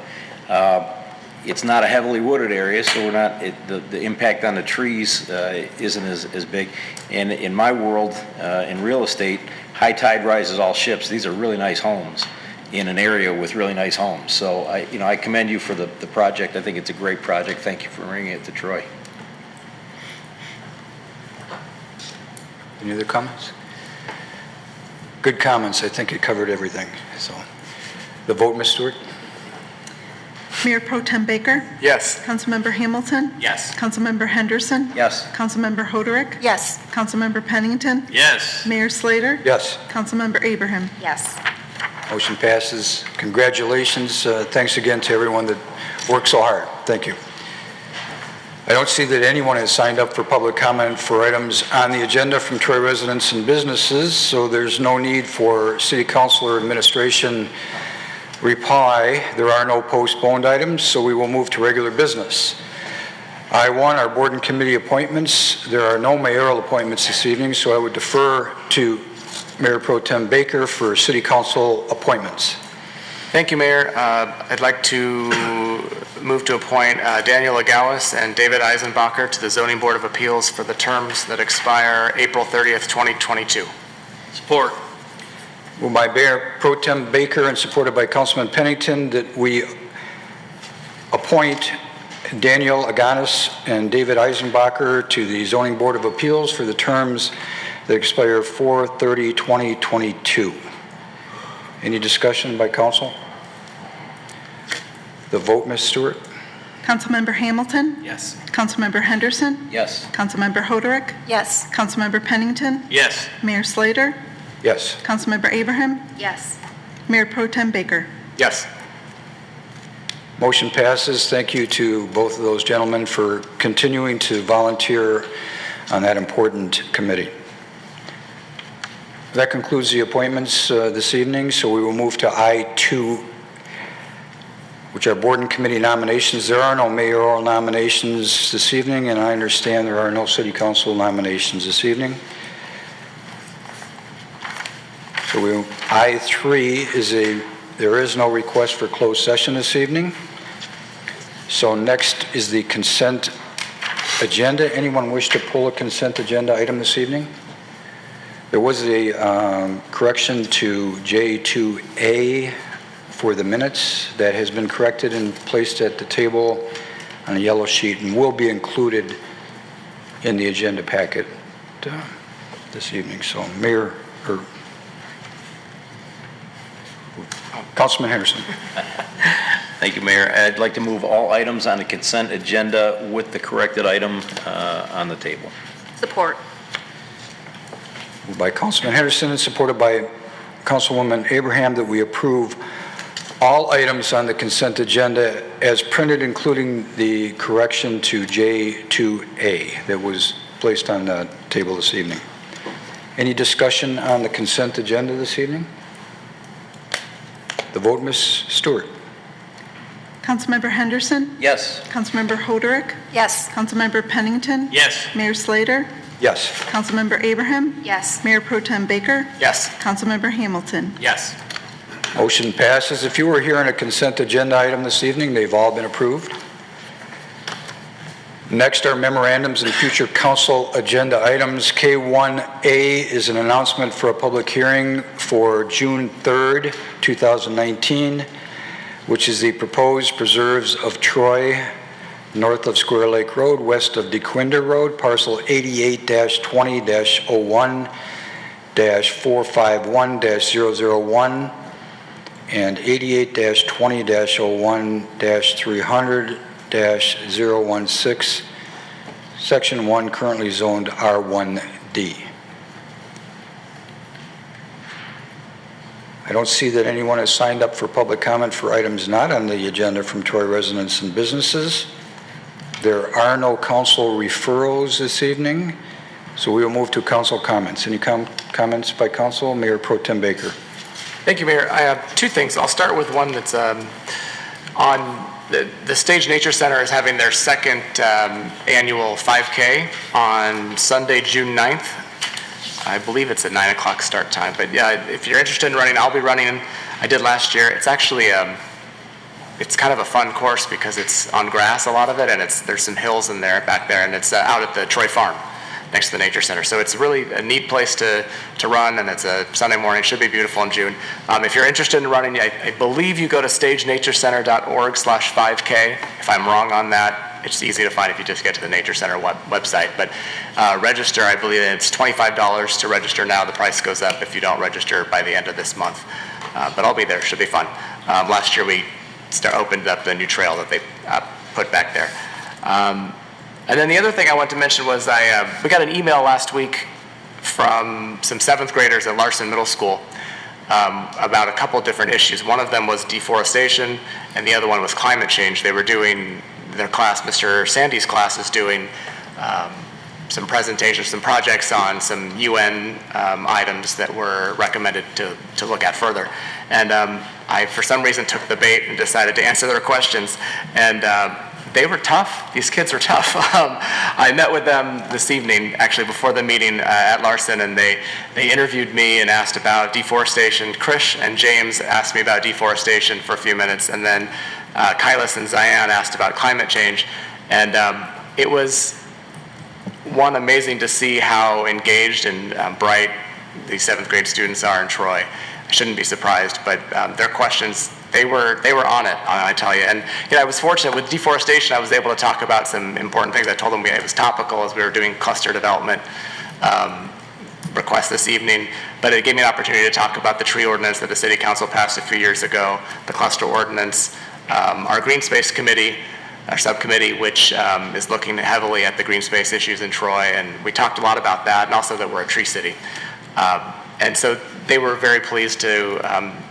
It's not a heavily wooded area, so we're not, the impact on the trees isn't as big. And in my world, in real estate, high tide rises all ships. These are really nice homes in an area with really nice homes. So I commend you for the project. I think it's a great project. Thank you for bringing it to Troy. Any other comments? Good comments. I think it covered everything. So, the vote, Ms. Stewart? Mayor Pro Tem Baker? Yes. Councilmember Hamilton? Yes. Councilmember Henderson? Yes. Councilmember Hoderick? Yes. Councilmember Pennington? Yes. Mayor Slater? Yes. Councilmember Abraham? Yes. Motion passes. Congratulations. Thanks again to everyone that worked so hard. Thank you. I don't see that anyone has signed up for public comment for items on the agenda from Troy residents and businesses, so there's no need for City Council or administration reply, there are no postponed items, so we will move to regular business. I-1, our board and committee appointments. There are no mayoral appointments this evening, so I would defer to Mayor Pro Tem Baker for city council appointments. Thank you, Mayor. I'd like to move to appoint Daniel Agawas and David Eisenbacher to the Zoning Board of Appeals for the terms that expire April 30th, 2022. Support. Moved by Mayor Pro Tem Baker and supported by Councilman Pennington that we appoint Daniel Agawas and David Eisenbacher to the Zoning Board of Appeals for the terms that expire 4/30/2022. Any discussion by council? The vote, Ms. Stewart? Councilmember Hamilton? Yes. Councilmember Henderson? Yes. Councilmember Hoderick? Yes. Councilmember Pennington? Yes. Mayor Slater? Yes. Councilmember Abraham? Yes. Mayor Pro Tem Baker? Yes. Motion passes. Thank you to both of those gentlemen for continuing to volunteer on that important committee. That concludes the appointments this evening, so we will move to I-2, which are board and committee nominations. There are no mayoral nominations this evening, and I understand there are no city council nominations this evening. So I-3 there is no request for closed session this evening. So next is the consent agenda. Anyone wish to pull a consent agenda item this evening? There was a correction to J2A for the minutes that has been corrected and placed at the table on a yellow sheet and will be included in the agenda packet this evening. So Mayor, or Councilman Henderson. Thank you, Mayor. I'd like to move all items on the consent agenda with the corrected item on the table. Support. Moved by Councilman Henderson and supported by Councilwoman Abraham that we approve all items on the consent agenda as printed, including the correction to J2A that was placed on the table this evening. Any discussion on the consent agenda this evening? The vote, Ms. Stewart. Councilmember Henderson? Yes. Councilmember Hoderick? Yes. Councilmember Pennington? Yes. Mayor Slater? Yes. Councilmember Abraham? Yes. Mayor Pro Tem Baker? Yes. Councilmember Hamilton? Yes. Motion passes. If you were here on a consent agenda item this evening, they've all been approved. Next are memorandums and future council agenda items. K1A is an announcement for a public hearing for June 3rd, 2019, which is the proposed preserves of Troy, north of Square Lake Road, west of DeQuinder Road, parcel 88-20-01-451-001, and 88-20-01-300-016, Section 1, currently zoned R1D. I don't see that anyone has signed up for public comment for items not on the agenda from Troy residents and businesses. There are no council referrals this evening, so we will move to council comments. Any comments by council? Mayor Pro Tem Baker. Thank you, Mayor. I have two things. I'll start with one that's on the Stage Nature Center is having their second annual 5K on Sunday, June 9th. I believe it's at 9 o'clock start time, but yeah, if you're interested in running, I'll be running. I did last year. It's actually, it's kind of a fun course because it's on grass, a lot of it, and there's some hills in there, back there, and it's out at the Troy Farm next to the Nature Center. So it's really a neat place to run, and it's a Sunday morning. It should be beautiful in June. If you're interested in running, I believe you go to stagenaturecenter.org/5K. If I'm wrong on that, it's easy to find if you just get to the Nature Center website. But register, I believe it's $25 to register now. The price goes up if you don't register by the end of this month. But I'll be there. Should be fun. Last year we opened up the new trail that they put back there. And then the other thing I want to mention was we got an email last week from some 7th graders at Larson Middle School about a couple different issues. One of them was deforestation, and the other one was climate change. They were doing their class, Mr. Sandy's class is doing some presentations, some projects on some UN items that were recommended to look at further. And I, for some reason, took the bait and decided to answer their questions. And they were tough. These kids were tough. I met with them this evening, actually before the meeting at Larson, and they interviewed me and asked about deforestation. Krish and James asked me about deforestation for a few minutes, and then Kylis and Zion asked about climate change. And it was, one, amazing to see how engaged and bright the 7th grade students are in Troy. I shouldn't be surprised, but their questions, they were on it, I tell you. And I was fortunate with deforestation. I was able to talk about some important things. I told them it was topical as we were doing cluster development requests this evening. But it gave me an opportunity to talk about the tree ordinance that the City Council passed a few years ago, the cluster ordinance, our green space committee, our subcommittee, which is looking heavily at the green space issues in Troy. And we talked a lot about that, and also that we're a tree city. And so they were very pleased to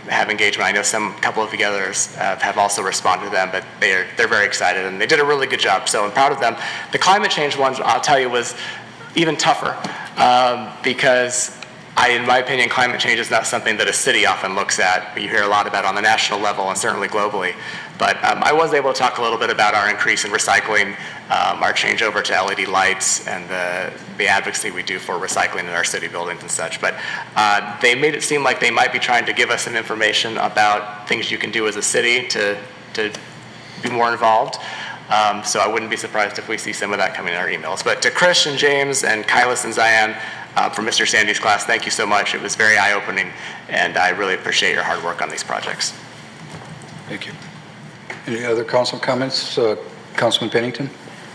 have engagement. I know a couple of the others have also responded to them, but they're very excited, and they did a really good job. So I'm proud of them. The climate change ones, I'll tell you, was even tougher because in my opinion, climate change is not something that a city often looks at. You hear a lot about on the national level and certainly globally. But I was able to talk a little bit about our increase in recycling, our change over to LED lights, and the advocacy we do for recycling in our city buildings and such. But they made it seem like they might be trying to give us some information about things you can do as a city to be more involved. So I wouldn't be surprised if we see some of that coming in our emails. But to Krish and James and Kylis and Zion from Mr. Sandy's class, thank you so much. It was very eye-opening, and I really appreciate your hard work on these projects. Thank you. Any other council comments? Councilman Pennington?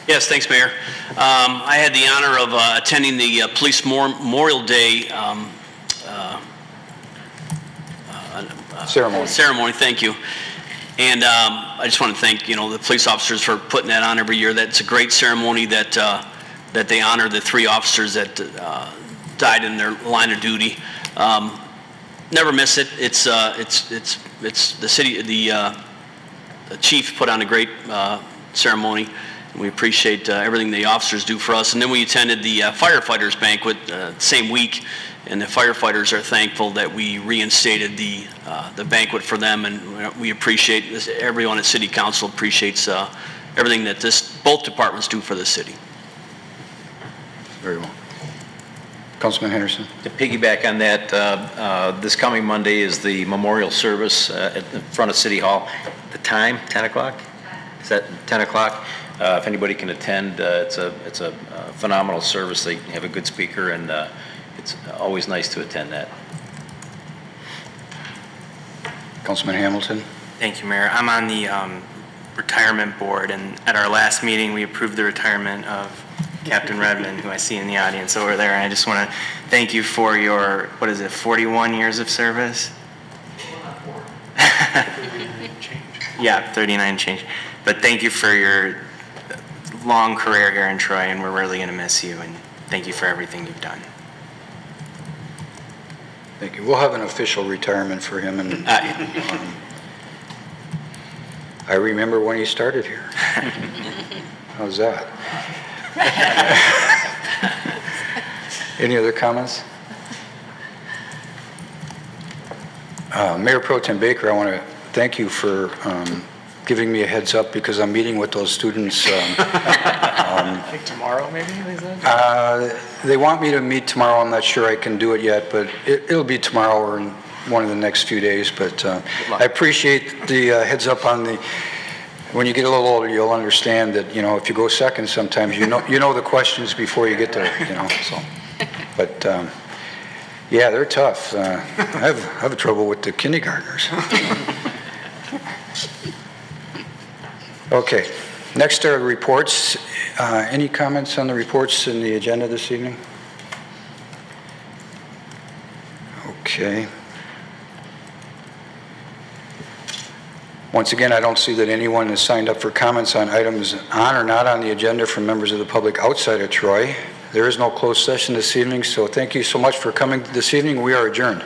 Yes, thanks, Mayor. I had the honor of attending the Police Memorial Day ceremony. Thank you. And I just want to thank the police officers for putting that on every year. That's a great ceremony that that they honor the 3 officers that died in their line of duty. Never miss it. It's the city. The chief put on a great ceremony. We appreciate everything the officers do for us. And then we attended the firefighters banquet same week, and the firefighters are thankful that we reinstated the banquet for them, and we appreciate this. Everyone at City Council appreciates everything that both departments do for the city. Very well. Councilman Henderson. To piggyback on that, this coming Monday is the memorial service at the front of City Hall. The time, 10 o'clock? Is that 10 o'clock? If anybody can attend, it's a phenomenal service. They have a good speaker, and it's always nice to attend that. Councilman Hamilton. Thank you, Mayor. I'm on the retirement board, and at our last meeting, we approved the retirement of Captain Redmond, who I see in the audience over there. And I just want to thank you for your, 41 years of service? Yeah, 39 change. But thank you for your long career here in Troy, and we're really going to miss you, and thank you for everything you've done. Thank you. We'll have an official retirement for him. And I remember when he started here. How's that? Any other comments? Mayor Pro Tem Baker, I want to thank you for giving me a heads up because I'm meeting with those students. I think tomorrow, maybe? They want me to meet tomorrow. I'm not sure I can do it yet, but it'll be tomorrow or in one of the next few days. But I appreciate the heads up on the. When you get a little older, you'll understand that if you go second, sometimes you know the questions before you get there. So, but yeah, they're tough. I have trouble with the kindergartners. Okay, next are the reports. Any comments on the reports in the agenda this evening? Okay. Once again, I don't see that anyone has signed up for comments on items on or not on the agenda from members of the public outside of Troy. There is no closed session this evening, so thank you so much for coming this evening. We are adjourned.